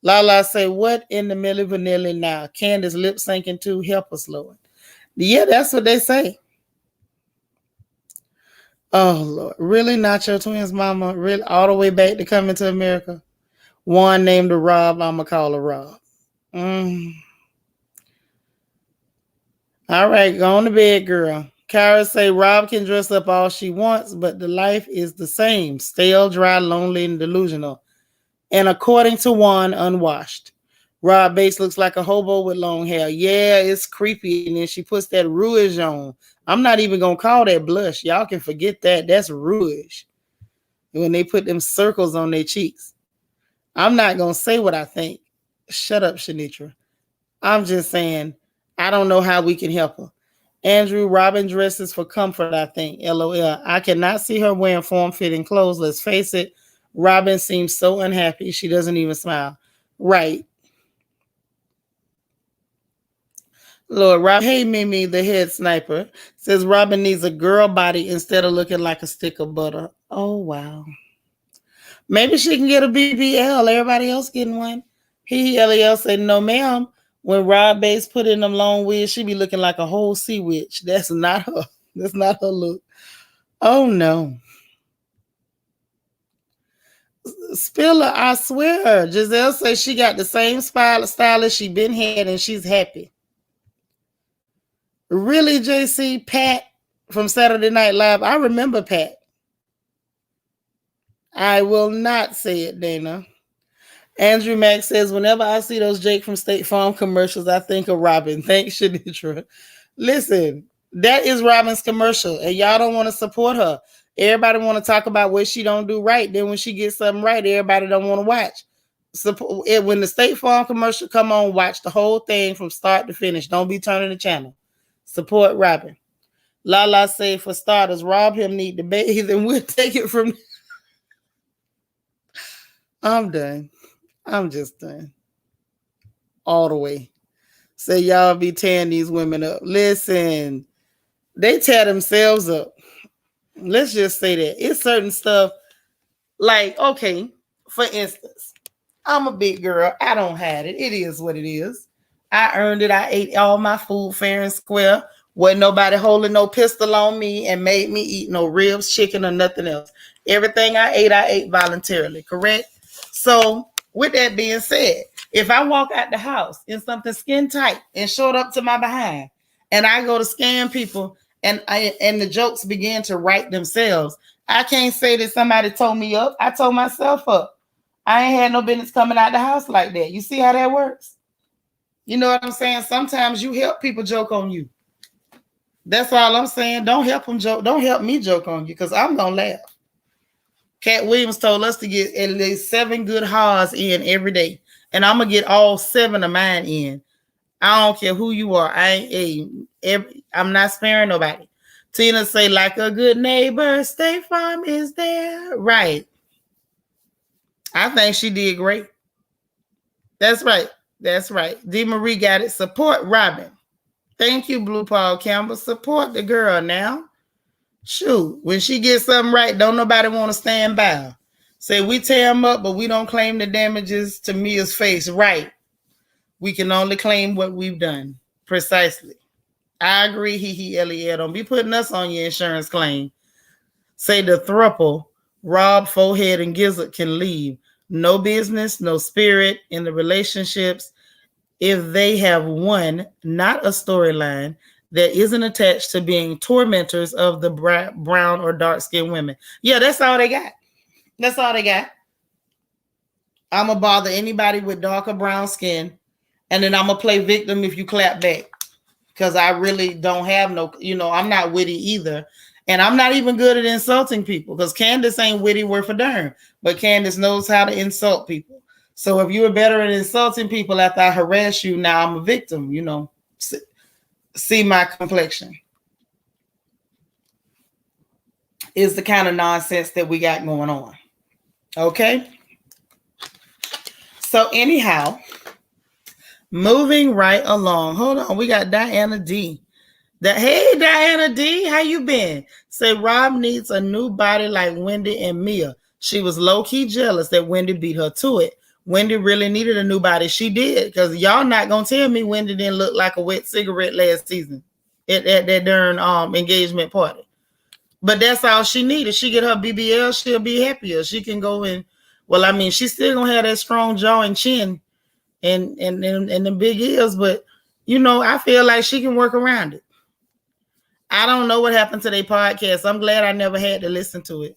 Lala say, what in the Milli Vanilli now? Candace lip syncing too. Help us, Lord. Yeah, that's what they say. Oh, Lord. Really? Not your twins, mama? Really? All the way back to Coming to America? One named her Rob. I'm going to call her Rob. All right. Go on to bed, girl. Kara say Rob can dress up all she wants, but the life is the same. Stale, dry, lonely, and delusional. And according to Juan, unwashed. Rob Bass looks like a hobo with long hair. Yeah, it's creepy. And then she puts that rouge on. I'm not even going to call that blush. Y'all can forget that. That's rouge. When they put them circles on their cheeks. I'm not going to say what I think. Shut up, Seanitra. I'm just saying, I don't know how we can help her. Andrew, Robin dresses for comfort, I think. LOL. I cannot see her wearing form-fitting clothes. Let's face it. Robin seems so unhappy. She doesn't even smile. Right. Lord, Rob, hey, Mimi, the head sniper, says Robin needs a girl body instead of looking like a stick of butter. Oh, wow. Maybe she can get a BBL. Everybody else getting one. LEL said, no, ma'am. When Rob Bass put in them long wigs, she be looking like a whole sea witch. That's not her. That's not her look. Oh, no. Spiller, I swear. Giselle says she got the same stylist she been had and she's happy. Really, JC? Pat from Saturday Night Live? I remember Pat. I will not say it, Dana. Andrew Mack says, whenever I see those Jake from State Farm commercials, I think of Robin. Thanks, Seanitra. Listen, that is Robin's commercial, and y'all don't want to support her. Everybody want to talk about what she don't do right. Then when she gets something right, everybody don't want to watch. Support it when the State Farm commercial come on. Watch the whole thing from start to finish. Don't be turning the channel. Support Robin. Lala say for starters, rob him need to bathe, and we'll take it from. I'm done. I'm just done. All the way. Say y'all be tearing these women up. Listen, they tear themselves up. Let's just say that. It's certain stuff like, okay, for instance, I'm a big girl. I don't hide it. It is what it is. I earned it. I ate all my food fair and square. Wasn't nobody holding no pistol on me and made me eat no ribs, chicken, or nothing else. Everything I ate voluntarily, correct? So with that being said, if I walk out the house in something skin tight and short up to my behind, and I go to scam people and the jokes begin to write themselves, I can't say that somebody told me up. I told myself up. I ain't had no business coming out the house like that. You see how that works? You know what I'm saying? Sometimes you help people joke on you. That's all I'm saying. Don't help them joke. Don't help me joke on you because I'm going to laugh. Cat Williams told us to get at least 7 good haws in every day. And I'm going to get all 7 of mine in. I don't care who you are. I'm not sparing nobody. Tina say, like a good neighbor, State Farm is there. Right. I think she did great. That's right. That's right. D. Marie got it. Support Robin. Thank you, Blue Paul Campbell. Support the girl now. Shoot. When she gets something right, don't nobody want to stand by. Say, we tear them up, but we don't claim the damages to Mia's face. Right. We can only claim what we've done. Precisely. I agree, Eliel. Don't be putting us on your insurance claim. Say the thruple, Rob, Forehead, and Gizzard can leave. No business, no spirit in the relationships if they have one, not a storyline that isn't attached to being tormentors of the brown or dark-skinned women. Yeah, that's all they got. That's all they got. I'm going to bother anybody with darker brown skin, and then I'm going to play victim if you clap back. Because I really don't have no, I'm not witty either. And I'm not even good at insulting people because Candace ain't witty worth a darn. But Candace knows how to insult people. So if you were better at insulting people after I harass you, now I'm a victim, See my complexion. Is the kind of nonsense that we got going on. Okay? So anyhow, moving right along. Hold on. We got Diana D. Hey, Diana D. How you been? Say Rob needs a new body like Wendy and Mia. She was low-key jealous that Wendy beat her to it. Wendy really needed a new body. She did. Because y'all not going to tell me Wendy didn't look like a wet cigarette last season at that darn engagement party. But that's all she needed. She get her BBL, she'll be happier. She can go in. Well, I mean, she's still going to have that strong jaw and chin and the big ears, but I feel like she can work around it. I don't know what happened to their podcast. I'm glad I never had to listen to it.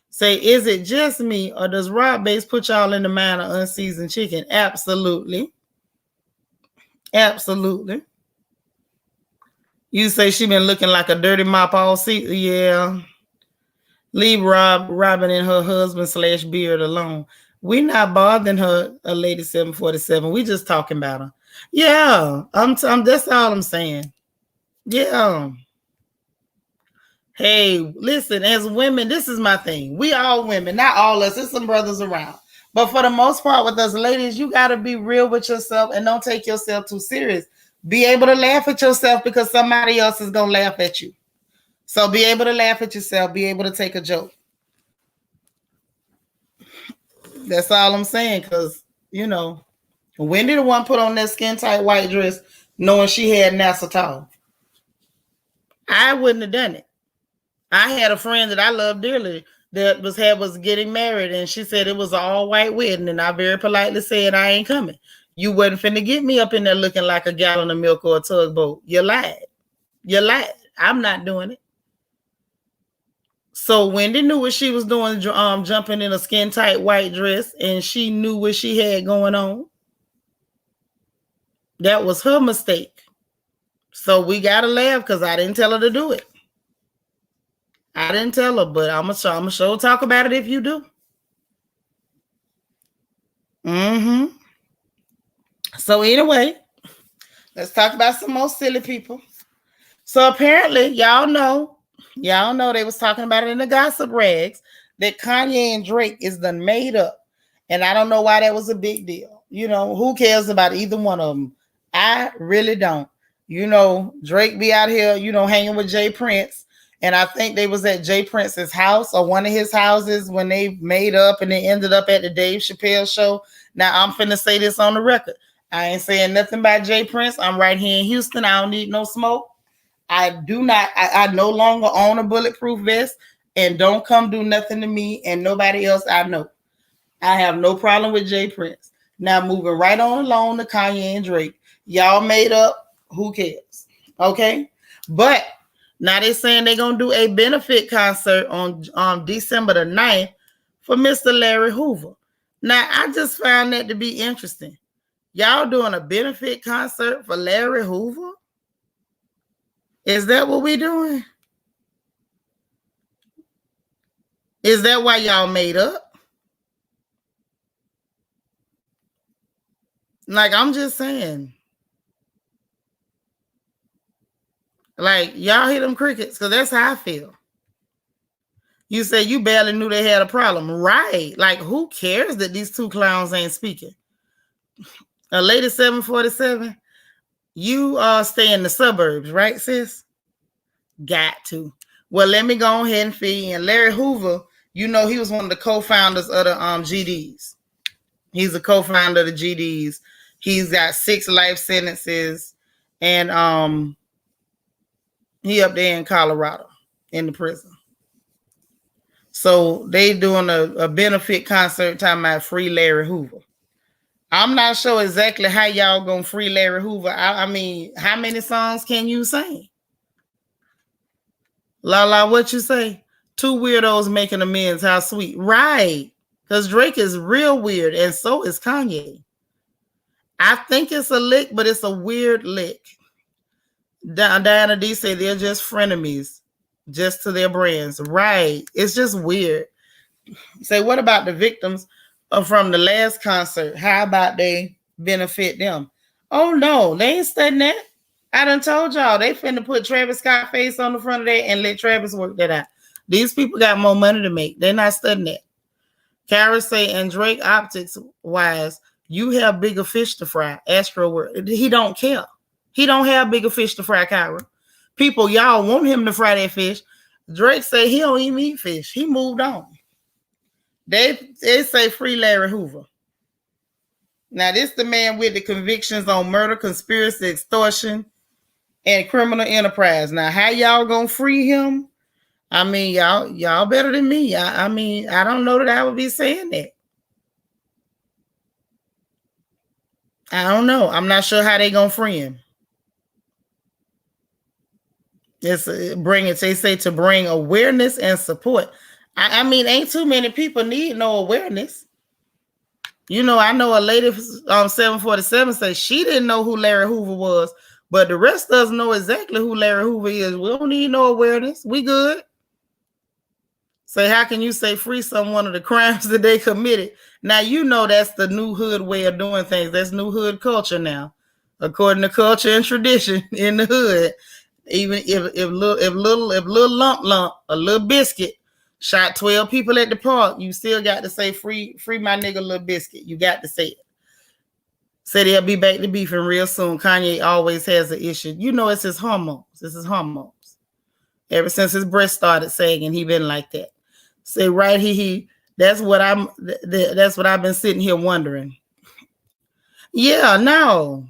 Say, is it just me or does Rob Bates put y'all in the mind of unseasoned chicken? Absolutely. Absolutely. You say she been looking like a dirty mop all season. Yeah. Leave Robin and her husband / beard alone. We not bothering her, a lady 747. We just talking about her. Yeah, I'm that's all I'm saying. Yeah. Hey, listen, as women, this is my thing. We all women, not all us. There's some brothers around. But for the most part with us ladies, you got to be real with yourself and don't take yourself too serious. Be able to laugh at yourself because somebody else is going to laugh at you. So be able to laugh at yourself. Be able to take a joke. That's all I'm saying because, Wendy the one put on that skin-tight white dress knowing she had NASA tall. I wouldn't have done it. I had a friend that I loved dearly that was getting married, and she said it was an all-white wedding, and I very politely said I ain't coming. You wasn't finna get me up in there looking like a gallon of milk or a tugboat. You lied. You lied. I'm not doing it. So Wendy knew what she was doing, jumping in a skin tight white dress, and she knew what she had going on. That was her mistake. So we gotta laugh because I didn't tell her to do it. I didn't tell her, but I'm gonna sure talk about it if you do. So anyway, let's talk about some more silly people. So apparently, y'all know they was talking about it in the gossip rags that Kanye and Drake is done made up. And I don't know why that was a big deal. You know, who cares about either one of them? I really don't. You know, Drake be out here, hanging with Jay Prince. And I think they was at Jay Prince's house or one of his houses when they made up and they ended up at the Dave Chappelle show. Now, I'm finna say this on the record. I ain't saying nothing about Jay Prince. I'm right here in Houston. I don't need no smoke. I no longer own a bulletproof vest, and don't come do nothing to me and nobody else I know. I have no problem with Jay Prince. Now, moving right on along to Kanye and Drake. Y'all made up. Who cares? Okay? But now they're saying they're going to do a benefit concert on December the 9th for Mr. Larry Hoover. Now, I just found that to be interesting. Y'all doing a benefit concert for Larry Hoover? Is that what we doing? Is that why y'all made up? Like, I'm just saying. Like, y'all hear them crickets? Because that's how I feel. You say you barely knew they had a problem. Right. Like, who cares that these two clowns ain't speaking? A lady 747, you stay in the suburbs, right, sis? Got to. Well, let me go ahead and fill you in. Larry Hoover, he was one of the co-founders of the GDs. He's a co-founder of the GDs. He's got 6 life sentences, and he up there in Colorado in the prison. So they doing a benefit concert talking about free Larry Hoover. I'm not sure exactly how y'all gonna free Larry Hoover. I mean, how many songs can you sing? La, what you say? 2 weirdos making amends. How sweet. Right. Because Drake is real weird, and so is Kanye. I think it's a lick, but it's a weird lick. Diana D say they're just frenemies, just to their brands. Right. It's just weird. Say, what about the victims from the last concert? How about they benefit them? Oh, no, they ain't studying that. I done told y'all they finna put Travis Scott face on the front of that and let Travis work that out. These people got more money to make. They're not studying that. Kara say, and Drake optics wise, you have bigger fish to fry. Astro word. He don't care. He don't have bigger fish to fry, Kyra. People, y'all want him to fry that fish. Drake say he don't even eat fish. He moved on. They say free Larry Hoover. Now, this the man with the convictions on murder, conspiracy, extortion, and criminal enterprise. Now, how y'all gonna free him? I mean, y'all better than me. I mean, I don't know that I would be saying that. I don't know. I'm not sure how they gonna free him. It's they say to bring awareness and support. I mean, ain't too many people need no awareness. I know a lady 747 says she didn't know who Larry Hoover was, but the rest of us know exactly who Larry Hoover is. We don't need no awareness. We good. Say, how can you say free someone of the crimes that they committed? Now, that's the new hood way of doing things. That's new hood culture now, according to culture and tradition in the hood. Even if little lump, a little biscuit shot 12 people at the park, you still got to say free my nigga Little Biscuit. You got to say it. Say they'll be back to beefing real soon. Kanye always has an issue. It's his hormones. It's his hormones. Ever since his breast started sagging, he been like that. Say right he that's what I've been sitting here wondering. Yeah, no.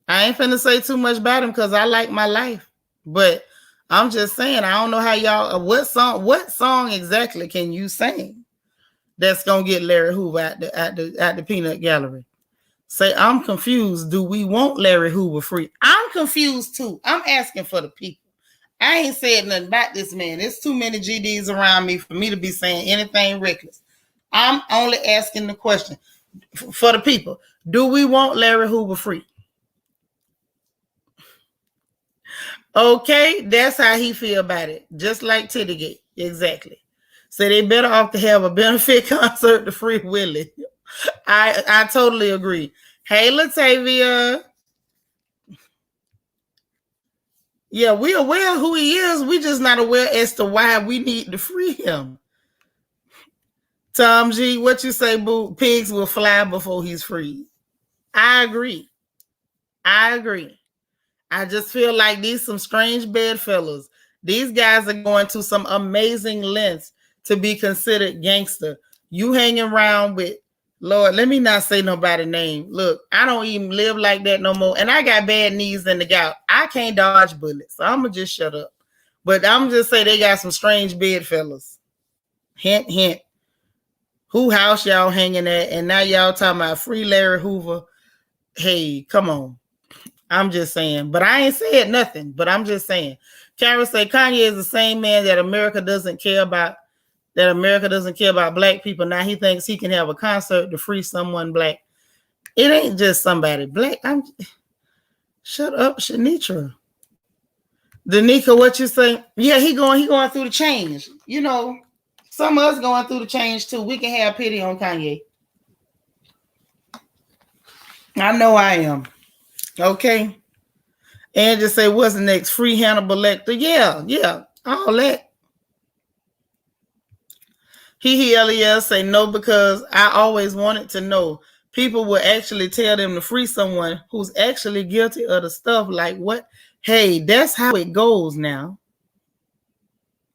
I ain't finna say too much about him because I like my life. But I'm just saying, I don't know how y'all, what song exactly can you sing that's gonna get Larry Hoover at the peanut gallery? Say, I'm confused. Do we want Larry Hoover free? I'm confused too. I'm asking for the people. I ain't said nothing about this man. There's too many GDs around me for me to be saying anything reckless. I'm only asking the question for the people. Do we want Larry Hoover free? Okay, that's how he feel about it. Just like Tittygate. Exactly. So they better off to have a benefit concert to free Willie. I totally agree. Hey, Latavia. Yeah, we're aware who he is. We just not aware as to why we need to free him. Tom G, what you say, boo? Pigs will fly before he's free. I agree. I just feel like these some strange bedfellows. These guys are going to some amazing lengths to be considered gangster. You hang around with, Lord, let me not say nobody's name. Look, I don't even live like that no more. And I got bad knees and the gout. I can't dodge bullets. So I'm going to just shut up. But I'm just say they got some strange bedfellows. Hint, hint. Who house y'all hanging at? And now y'all talking about free Larry Hoover. Hey, come on. I'm just saying. But I ain't said nothing. But I'm just saying. Kara say Kanye is the same man that America doesn't care about. That America doesn't care about black people. Now he thinks he can have a concert to free someone black. It ain't just somebody black. Shut up, Seanitra. Danica, what you say? Yeah, he going through the change. You know, some of us going through the change too. We can have pity on Kanye. I know I am. Okay. And just say, what's the next? Free Hannibal Lecter. Yeah. All that. LES say no, because I always wanted to know. People will actually tell them to free someone who's actually guilty of the stuff. Like what? Hey, that's how it goes now.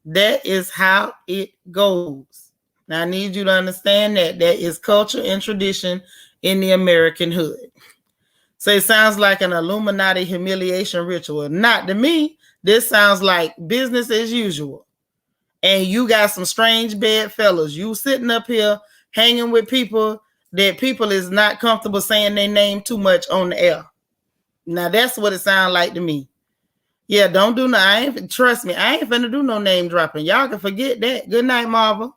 That is how it goes. Now I need you to understand that is culture and tradition in the American hood. So it sounds like an Illuminati humiliation ritual. Not to me. This sounds like business as usual. And you got some strange bedfellows. You sitting up here hanging with people that people is not comfortable saying their name too much on the air. Now that's what it sounds like to me. Yeah, don't do no. Trust me, I ain't finna do no name dropping. Y'all can forget that. Good night, Marva.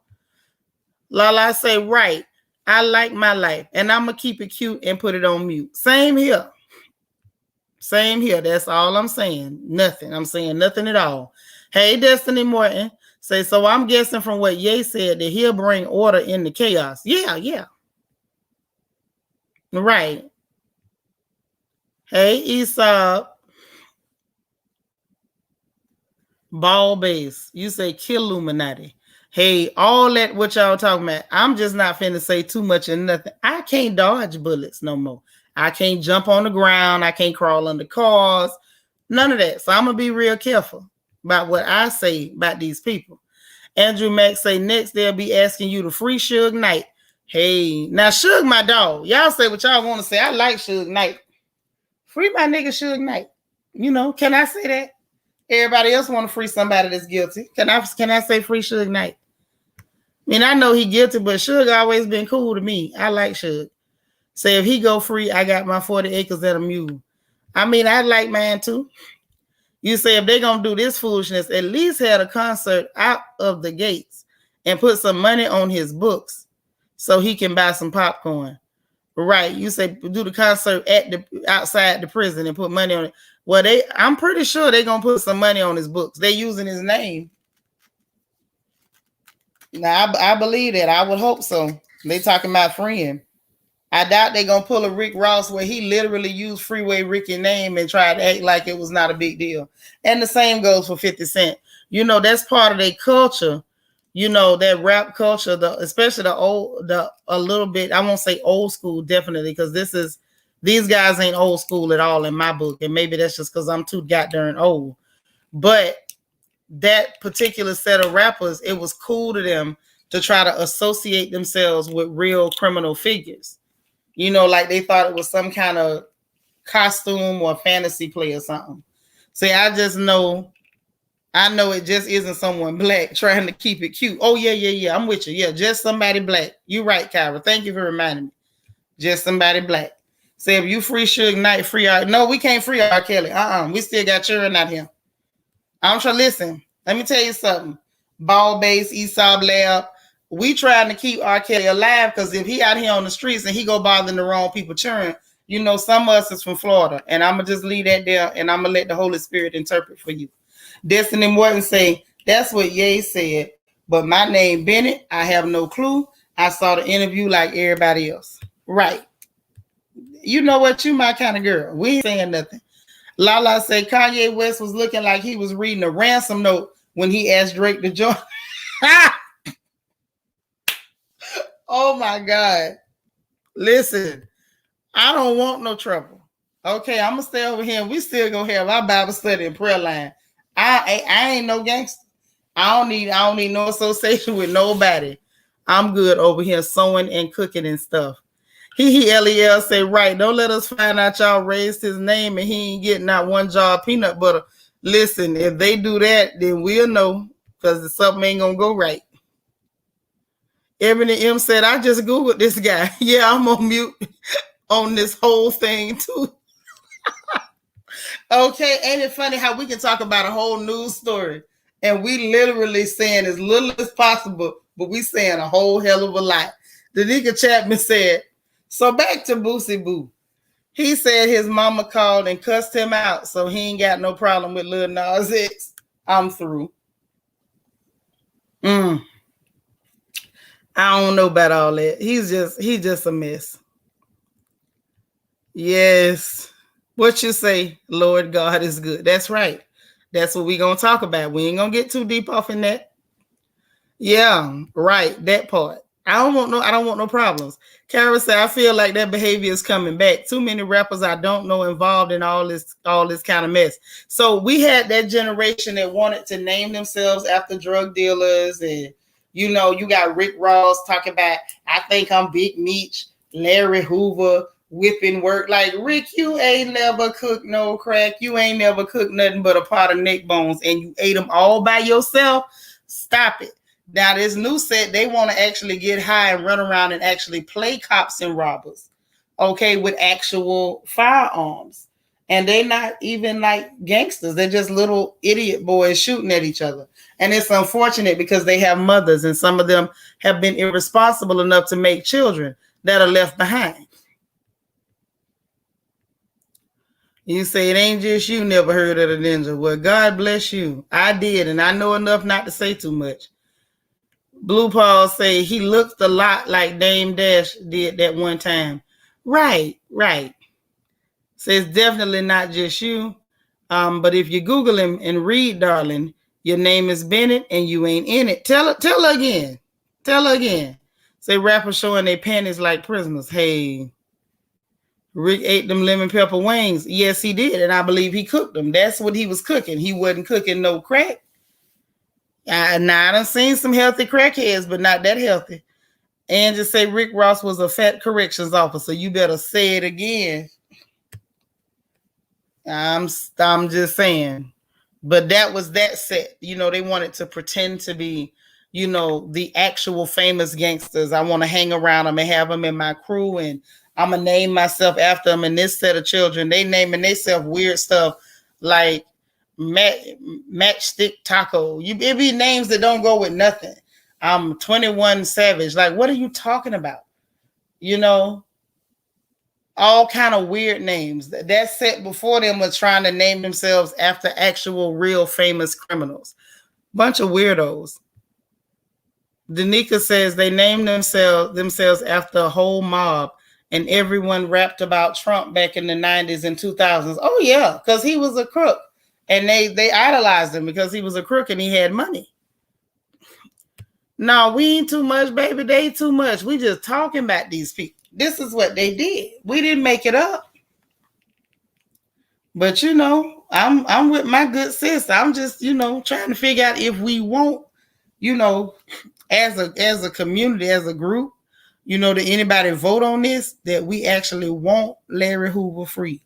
Lala say, right. I like my life, and I'm gonna keep it cute and put it on mute. Same here. That's all I'm saying. Nothing. I'm saying nothing at all. Hey, Destiny Morton. Say, so I'm guessing from what Ye said that he'll bring order in the chaos. Yeah. Right. Hey, Esau. Ball base. You say kill Illuminati. Hey, all that what y'all talking about. I'm just not finna say too much and nothing. I can't dodge bullets no more. I can't jump on the ground. I can't crawl under cars. None of that. So I'm gonna be real careful about what I say about these people. Andrew Mack say next they'll be asking you to free Suge Knight. Hey, now Suge my dog. Y'all say what y'all want to say. I like Suge Knight. Free my nigga Suge Knight. You know, can I say that? Everybody else want to free somebody that's guilty. Can I say free Suge Knight? I mean, I know he guilty, but Suge always been cool to me. I like Suge. Say if he go free, I got my 40 acres and a mule. I mean, I like mine too. You say if they're going to do this foolishness, at least have a concert out of the gates and put some money on his books so he can buy some popcorn. Right. You say do the concert outside the prison and put money on it. Well, I'm pretty sure they're going to put some money on his books. They're using his name. Now, I believe that. I would hope so. They talking about freeing. I doubt they're going to pull a Rick Ross where he literally used Freeway Ricky's name and tried to act like it was not a big deal. And the same goes for 50 Cent. You know, that's part of their culture. You know, that rap culture, especially a little bit, I won't say old school, definitely, because these guys ain't old school at all in my book. And maybe that's just because I'm too goddamn old. But that particular set of rappers, it was cool to them to try to associate themselves with real criminal figures. You know, like they thought it was some kind of costume or fantasy play or something. See, I just know I know it just isn't someone black trying to keep it cute. Oh, yeah. I'm with you. Yeah, just somebody black. You're right, Kyra. Thank you for reminding me. Just somebody black. Say if you free Suge Knight, free R. No, we can't free R. Kelly. We still got children out here. I'm trying to listen. Let me tell you something. Ball base, Esau Lab. We trying to keep R. Kelly alive because if he out here on the streets and he go bothering the wrong people children, you know, some of us is from Florida. And I'm going to just leave that there and I'm going to let the Holy Spirit interpret for you. Destiny Morton say, that's what Ye said. But my name Bennett, I have no clue. I saw the interview like everybody else. Right. You know what? You my kind of girl. We ain't saying nothing. Lala said Kanye West was looking like he was reading a ransom note when he asked Drake to join. Oh my God. Listen, I don't want no trouble. Okay, I'm gonna stay over here and we still gonna have our Bible study and prayer line. I ain't no gangster. I don't need no association with nobody. I'm good over here sewing and cooking and stuff. LEL say, right, don't let us find out y'all raised his name and he ain't getting not one jar of peanut butter. Listen, if they do that, then we'll know because something ain't gonna go right. Ebony M said, I just Googled this guy. Yeah, I'm on mute on this whole thing too. Okay, ain't it funny how we can talk about a whole news story and we literally saying as little as possible, but we saying a whole hell of a lot. Danica Chapman said, so back to Boosie Boo. He said his mama called and cussed him out, so he ain't got no problem with Lil Nas X. I'm through. I don't know about all that. He's just a mess. Yes. What you say, Lord God is good. That's right. That's what we're going to talk about. We ain't going to get too deep off in that. Yeah, right. That part. I don't want no problems. Kara said, I feel like that behavior is coming back. Too many rappers I don't know involved in all this kind of mess. So we had that generation that wanted to name themselves after drug dealers. And, you know, you got Rick Ross talking about, I think I'm Big Meech, Larry Hoover, whipping work. Like, Rick, you ain't never cooked no crack. You ain't never cooked nothing but a pot of neck bones. And you ate them all by yourself. Stop it. Now, this new set, they want to actually get high and run around and actually play cops and robbers, okay, with actual firearms. And they're not even like gangsters. They're just little idiot boys shooting at each other. And it's unfortunate because they have mothers and some of them have been irresponsible enough to make children that are left behind. You say it ain't just you never heard of the ninja. Well, God bless you. I did, and I know enough not to say too much. Blue Paul say he looked a lot like Dame Dash did that one time. Right. Says definitely not just you. But if you Google him and read, darling, your name is Bennett and you ain't in it. Tell her again. Tell her again. Say rappers showing their panties like prisoners. Hey, Rick ate them lemon pepper wings. Yes, he did. And I believe he cooked them. That's what he was cooking. He wasn't cooking no crack. Now I done seen some healthy crackheads, but not that healthy. And just say Rick Ross was a fat corrections officer. You better say it again. I'm just saying. But that was that set. You know, they wanted to pretend to be, you know, the actual famous gangsters. I want to hang around them and have them in my crew, and I'm going to name myself after them. And this set of children, they naming themselves weird stuff like Matchstick Taco. It be names that don't go with nothing. 21 Savage. Like, what are you talking about? You know, all kind of weird names. That set before them was trying to name themselves after actual real famous criminals. Bunch of weirdos. Danica says they named themselves after a whole mob, and everyone rapped about Trump back in the 90s and 2000s. Oh yeah, because he was a crook. And they idolized him because he was a crook and he had money. No, we ain't too much, baby. They too much. We just talking about these people. This is what they did. We didn't make it up. But you know, I'm with my good sis. I'm just, you know, trying to figure out if we want, you know, as a community, as a group, you know, did anybody vote on this that we actually want Larry Hoover free?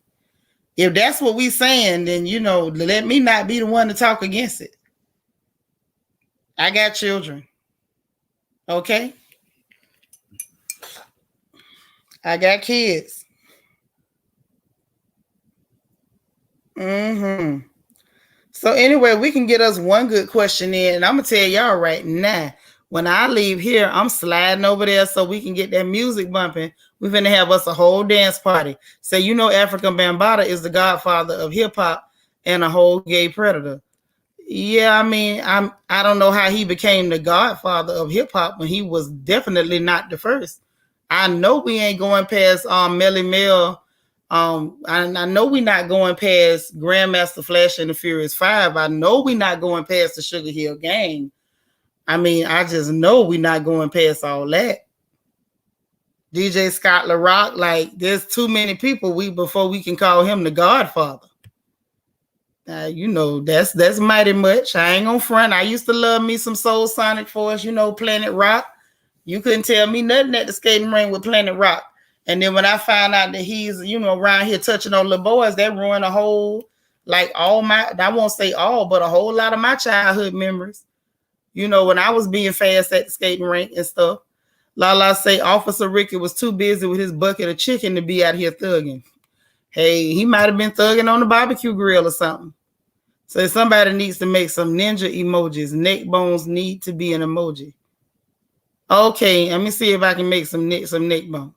If that's what we saying, then, you know, let me not be the one to talk against it. I got children. Okay? I got kids. Mm-hmm. So anyway, we can get us one good question in, and I'm gonna tell y'all right now, when I leave here, I'm sliding over there so we can get that music bumping. We're gonna have us a whole dance party. So you know, African Bambaataa is the godfather of hip hop and a whole gay predator. Yeah, I mean, I don't know how he became the godfather of hip hop when he was definitely not the first. I know we ain't going past Melly Mel. I know we're not going past Grandmaster Flash and the Furious Five. I know we're not going past the Sugar Hill Gang. I mean, I just know we're not going past all that. DJ Scott LaRock, like, there's too many people before we can call him the Godfather. You know, that's mighty much. I ain't gonna front. I used to love me some Soul Sonic Force, you know, Planet Rock. You couldn't tell me nothing at the skating ring with Planet Rock. And then when I found out that he's, you know, around here touching on little boys, that ruined a whole, like all my, I won't say all, but a whole lot of my childhood memories. You know, when I was being fast at the skating rink and stuff. Lala say Officer Ricky was too busy with his bucket of chicken to be out here thugging. Hey, he might have been thugging on the barbecue grill or something. So somebody needs to make some ninja emojis. Neck bones need to be an emoji. Okay, let me see if I can make some neck bones.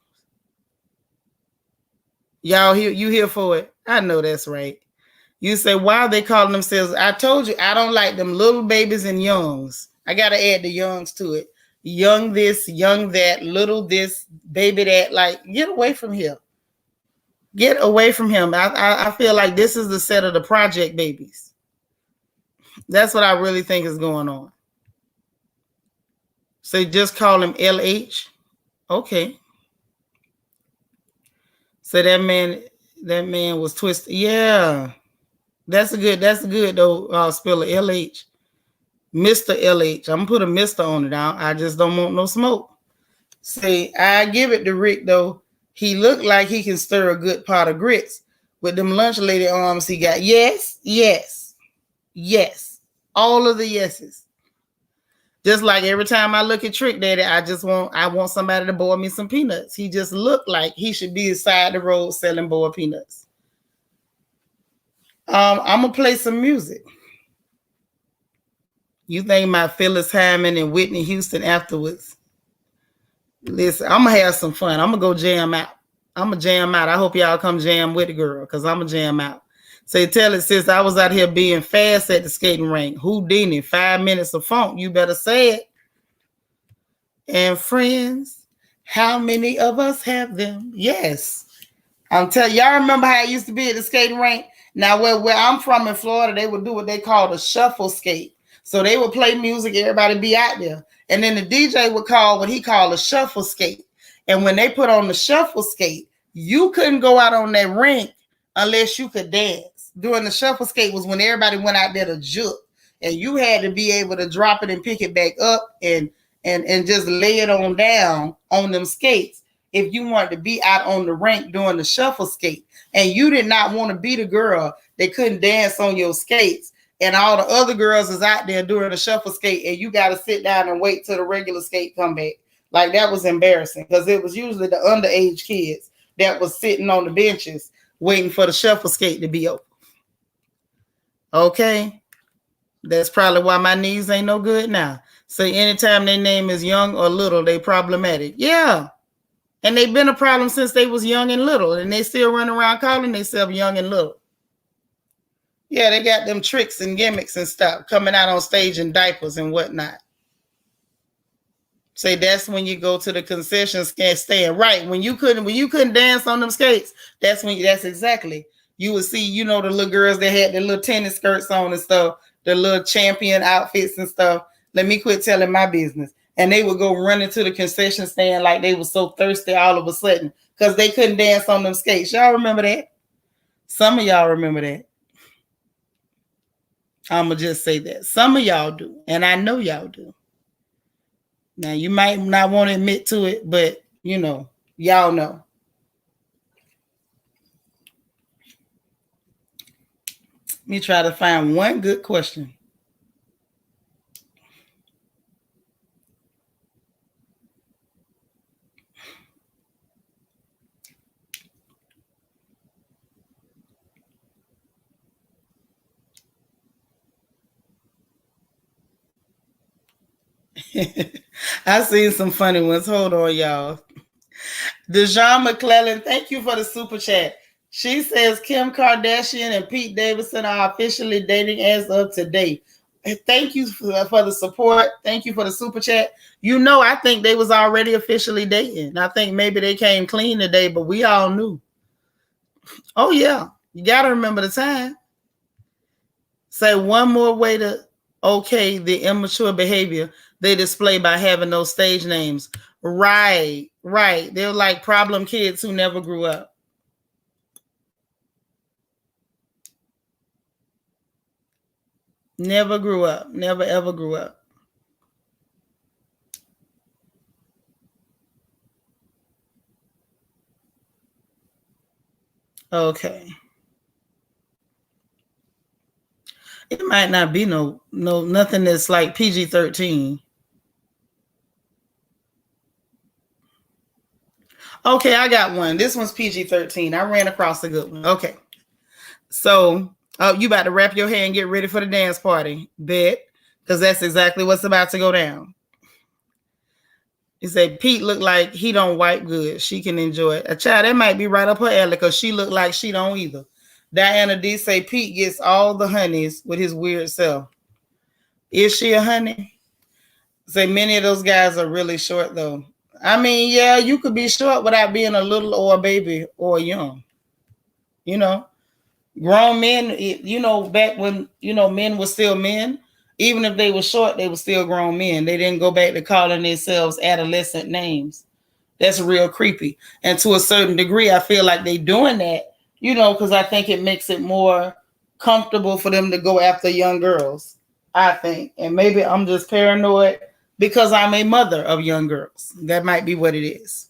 Y'all here? You here for it? I know that's right. You say, why are they calling themselves? I told you, I don't like them little babies and youngs. I got to add the youngs to it. Young this, young that, little this, baby that. Like, get away from here. Get away from him. I feel like this is the set of the Project Babies. That's what I really think is going on. So just call him LH. Okay. So that man was twisted. Yeah. That's a good though, spell LH. Mr. LH. I'm gonna put a Mr. on it. I just don't want no smoke. See, I give it to Rick though. He looked like he can stir a good pot of grits with them lunch lady arms he got. Yes, yes, yes. All of the yeses. Just like every time I look at Trick Daddy, I want somebody to boil me some peanuts. He just looked like he should be beside the road selling boiled peanuts. I'm gonna play some music. You think about Phyllis Hyman and Whitney Houston afterwards? Listen, I'm gonna have some fun. I'm gonna go jam out. I'm gonna jam out. I hope y'all come jam with the girl, because I'm gonna jam out. Say, tell it, sis, I was out here being fast at the skating rink. Houdini, 5 minutes of funk. You better say it. And friends, how many of us have them? Yes. I'm telling y'all, remember how it used to be at the skating rink? Now, where I'm from in Florida, they would do what they call a shuffle skate. So they would play music, everybody be out there. And then the DJ would call what he called a shuffle skate. And when they put on the shuffle skate, you couldn't go out on that rink unless you could dance. During the shuffle skate was when everybody went out there to juke. And you had to be able to drop it and pick it back up and just lay it on down on them skates if you wanted to be out on the rink doing the shuffle skate. And you did not want to be the girl that couldn't dance on your skates. And all the other girls is out there doing the shuffle skate, and you got to sit down and wait till the regular skate come back. Like, that was embarrassing, because it was usually the underage kids that was sitting on the benches waiting for the shuffle skate to be open. Okay. That's probably why my knees ain't no good now. So anytime their name is young or little, they problematic. Yeah. And they've been a problem since they was young and little, and they still run around calling themselves young and little. Yeah, they got them tricks and gimmicks and stuff coming out on stage in diapers and whatnot. Say that's when you go to the concession stand. Right. When you couldn't dance on them skates, that's exactly. You would see, you know, the little girls that had the little tennis skirts on and stuff, the little champion outfits and stuff. Let me quit telling my business. And they would go running to the concession stand like they were so thirsty all of a sudden because they couldn't dance on them skates. Y'all remember that? Some of y'all remember that. I'm going to just say that. Some of y'all do. And I know y'all do. Now, you might not want to admit to it, but, you know, y'all know. Let me try to find one good question. I seen some funny ones. Hold on, y'all. Dejan McClellan, thank you for the super chat. She says Kim Kardashian and Pete Davidson are officially dating as of today. Thank you for the support. Thank you for the super chat. You know, I think they was already officially dating. I think maybe they came clean today, but we all knew. Oh, yeah. You got to remember the time. Say one more way to okay the immature behavior they display by having those stage names. Right. They're like problem kids who never grew up. Never grew up. Never, ever grew up. Okay. It might not be nothing that's like PG-13. Okay, I got one. This one's PG-13. I ran across a good one. Okay. So, you about to wrap your hair and get ready for the dance party. Bet. Because that's exactly what's about to go down. He said, Pete looked like he don't wipe good. She can enjoy it. A child, that might be right up her alley because she looked like she don't either. Diana D say Pete gets all the honeys with his weird self. Is she a honey? Say many of those guys are really short though. I mean, yeah, you could be short without being a little or a baby or young. You know, grown men, you know, back when, you know, men were still men, even if they were short, they were still grown men. They didn't go back to calling themselves adolescent names. That's real creepy. And to a certain degree, I feel like they doing that, you know, because I think it makes it more comfortable for them to go after young girls, I think. And maybe I'm just paranoid because I'm a mother of young girls. That might be what it is.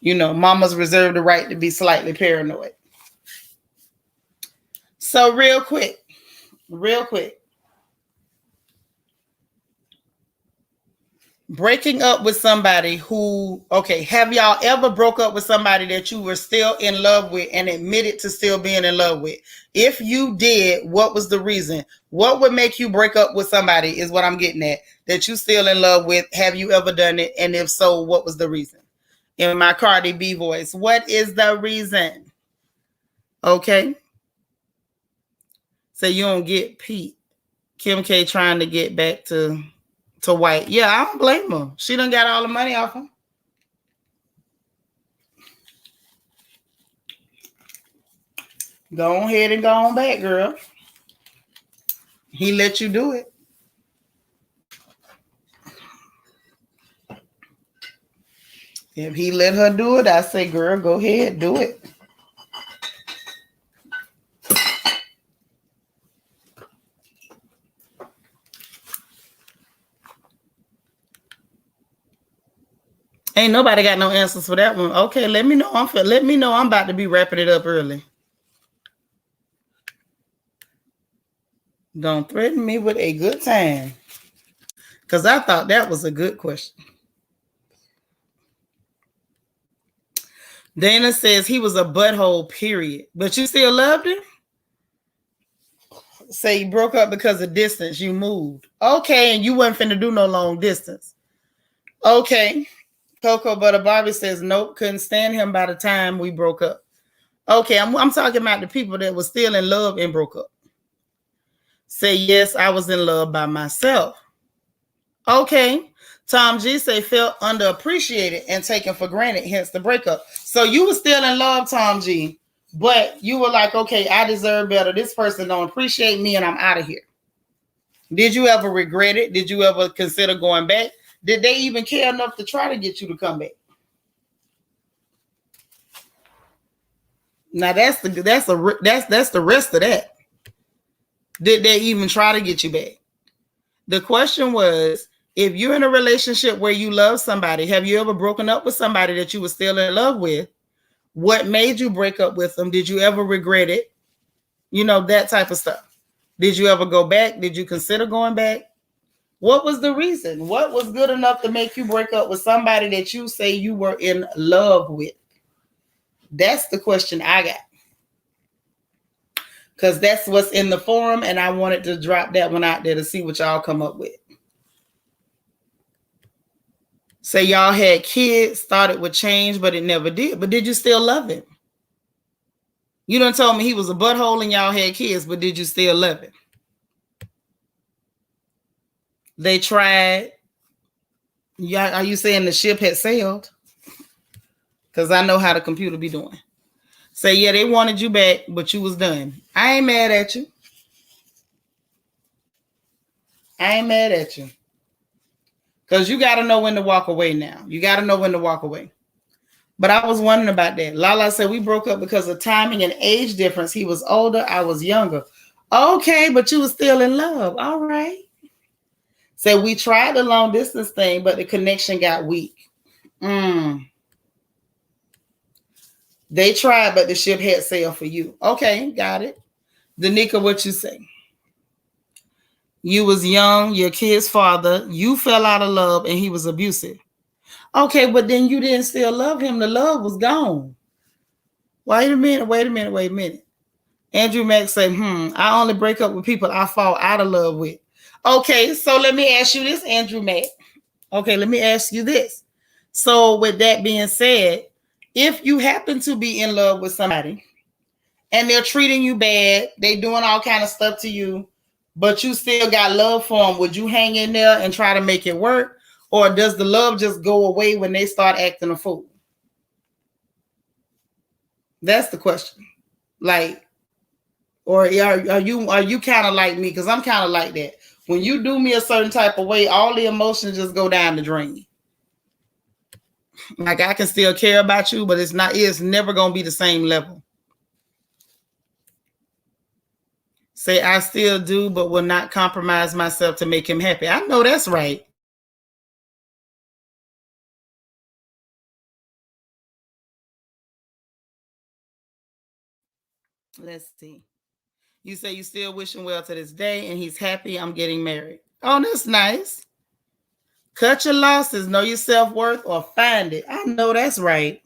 You know, mamas reserve the right to be slightly paranoid. So real quick. Breaking up with somebody who, okay, have y'all ever broke up with somebody that you were still in love with and admitted to still being in love with? If you did, what was the reason? What would make you break up with somebody is what I'm getting at, that you still in love with. Have you ever done it? And if so, what was the reason? In my Cardi B voice, what is the reason? Okay. So you don't get Pete. Kim K trying to get back to White. Yeah, I don't blame her. She done got all the money off him. Go ahead and go on back, girl. He let you do it. If he let her do it, I say, girl, go ahead, do it. Ain't nobody got no answers for that one. Okay, let me know. I'm about to be wrapping it up early. Don't threaten me with a good time. Because I thought that was a good question. Dana says he was a butthole, period. But you still loved him? Say you broke up because of distance. You moved. Okay, and you wasn't finna do no long distance. Okay. Cocoa Butter Barbie says, nope, couldn't stand him by the time we broke up. Okay, I'm talking about the people that were still in love and broke up. Say, yes, I was in love by myself. Okay. Tom G say, felt underappreciated and taken for granted, hence the breakup. So you were still in love, Tom G, but you were like, okay, I deserve better. This person don't appreciate me and I'm out of here. Did you ever regret it? Did you ever consider going back? Did they even care enough to try to get you to come back? Now that's the rest of that. Did they even try to get you back? The question was, if you're in a relationship where you love somebody, have you ever broken up with somebody that you were still in love with? What made you break up with them? Did you ever regret it? You know, that type of stuff. Did you ever go back? Did you consider going back? What was the reason? What was good enough to make you break up with somebody that you say you were in love with? That's the question I got. Because that's what's in the forum, and I wanted to drop that one out there to see what y'all come up with. Say y'all had kids, thought it would change, but it never did. But did you still love him? You done told me he was a butthole and y'all had kids, but did you still love him? They tried. Yeah, are you saying the ship had sailed? Because I know how the computer be doing. Say, yeah, they wanted you back, but you was done. I ain't mad at you. I ain't mad at you. Because you got to know when to walk away now. You got to know when to walk away. But I was wondering about that. Lala said, we broke up because of timing and age difference. He was older. I was younger. Okay, but you were still in love. All right. So we tried the long distance thing, but the connection got weak. They tried, but the ship had sailed for you. Okay, got it. Danica, what you say? You was young, your kid's father, you fell out of love, and he was abusive. Okay, but then you didn't still love him. The love was gone. Wait a minute. Andrew Mack say, I only break up with people I fall out of love with. Okay, so let me ask you this, Andrew Mack. Okay, let me ask you this. So with that being said, if you happen to be in love with somebody and they're treating you bad, they doing all kind of stuff to you, but you still got love for them, would you hang in there and try to make it work? Or does the love just go away when they start acting a fool? That's the question. Like, or are you kind of like me? Because I'm kind of like that. When you do me a certain type of way, all the emotions just go down the drain. Like I can still care about you, but it's never gonna be the same level. Say I still do, but will not compromise myself to make him happy. I know that's right. Let's see. You say you still wish him well to this day, and he's happy I'm getting married. Oh, that's nice. Cut your losses, know your self-worth, or find it. I know that's right.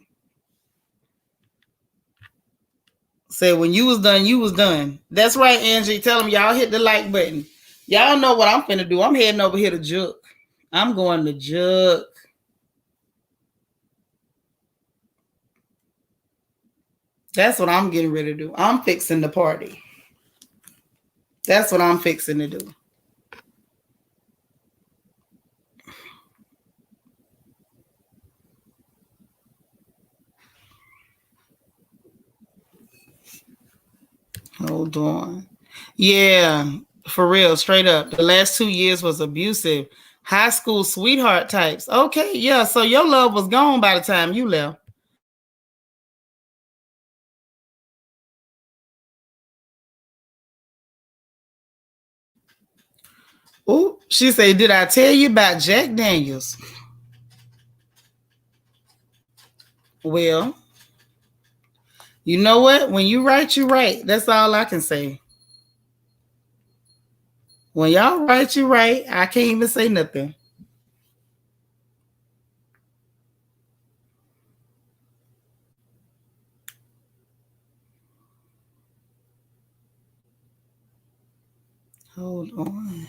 Say when you was done, you was done. That's right, Angie. Tell them y'all hit the like button. Y'all know what I'm finna do. I'm heading over here to Juke. I'm going to Juke. That's what I'm getting ready to do. I'm fixing the party. That's what I'm fixing to do. Hold on. Yeah, for real, straight up. The last 2 years was abusive. High school sweetheart types. Okay, yeah. So your love was gone by the time you left. Oh, she said, did I tell you about Jack Daniels? Well, you know what? When you right, you right. That's all I can say. When y'all right, you right. I can't even say nothing. Hold on.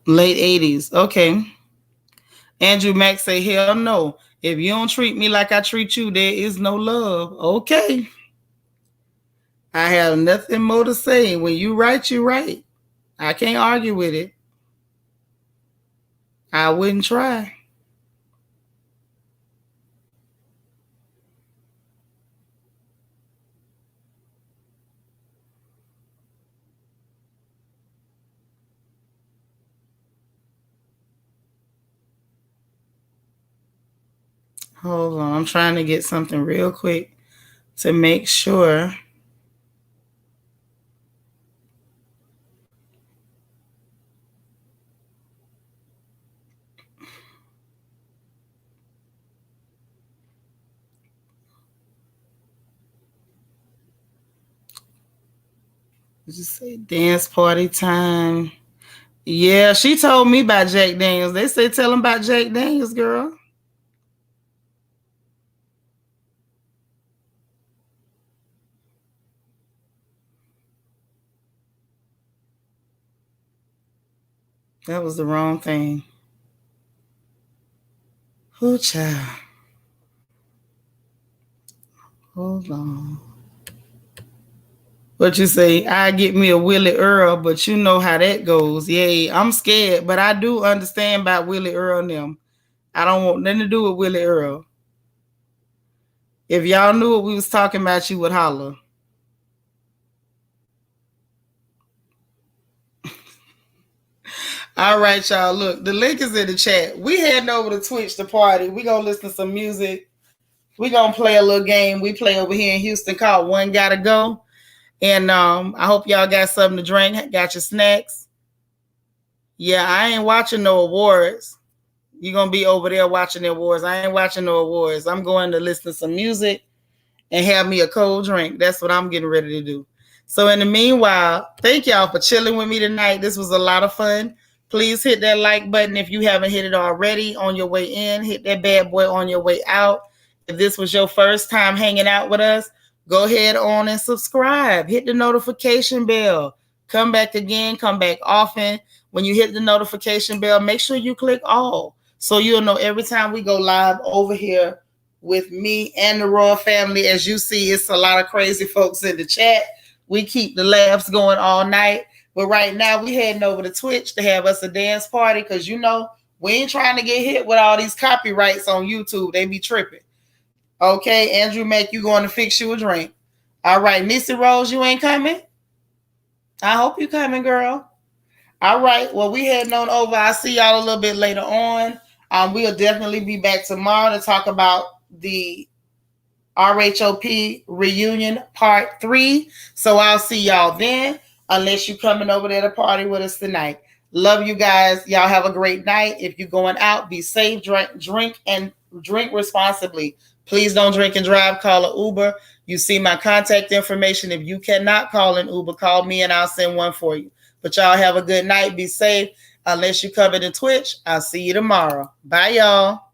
Late 80s. Okay. Andrew Mack say, hell no. If you don't treat me like I treat you, there is no love. Okay. I have nothing more to say. When you right, you right. I can't argue with it. I wouldn't try. Hold on. I'm trying to get something real quick to make sure. Just say dance party time. Yeah, she told me about Jack Daniels. They say tell them about Jack Daniels, girl. That was the wrong thing. Ooh, child. Hold on. What you say? I get me a Willie Earl, but you know how that goes. Yeah, I'm scared, but I do understand about Willie Earl and them. I don't want nothing to do with Willie Earl. If y'all knew what we was talking about, you would holler. All right, y'all. Look, the link is in the chat. We heading over to Twitch to party. We gonna listen to some music. We gonna play a little game we play over here in Houston called One Gotta Go. And I hope y'all got something to drink, got your snacks. Yeah, I ain't watching no awards. You're gonna be over there watching the awards. I ain't watching no awards. I'm going to listen to some music and have me a cold drink. That's what I'm getting ready to do. So in the meanwhile, thank y'all for chilling with me tonight. This was a lot of fun. Please hit that like button if you haven't hit it already on your way in. Hit that bad boy on your way out. If this was your first time hanging out with us, go ahead on and subscribe. Hit the notification bell. Come back again. Come back often. When you hit the notification bell, make sure you click all so you'll know every time we go live over here with me and the Royal family. As you see, it's a lot of crazy folks in the chat. We keep the laughs going all night. But right now, we heading over to Twitch to have us a dance party because, you know, we ain't trying to get hit with all these copyrights on YouTube. They be tripping. Okay, Andrew Mack, you going to fix you a drink. All right, Missy Rose, you ain't coming? I hope you coming, girl. All right, well, we heading on over. I'll see y'all a little bit later on. We'll definitely be back tomorrow to talk about the RHOP reunion part 3. So I'll see y'all then, unless you're coming over there to party with us tonight. Love you guys. Y'all have a great night. If you're going out, be safe, drink responsibly. Please don't drink and drive. Call an Uber. You see my contact information. If you cannot call an Uber, call me and I'll send one for you. But y'all have a good night. Be safe. Unless you cover the Twitch, I'll see you tomorrow. Bye, y'all.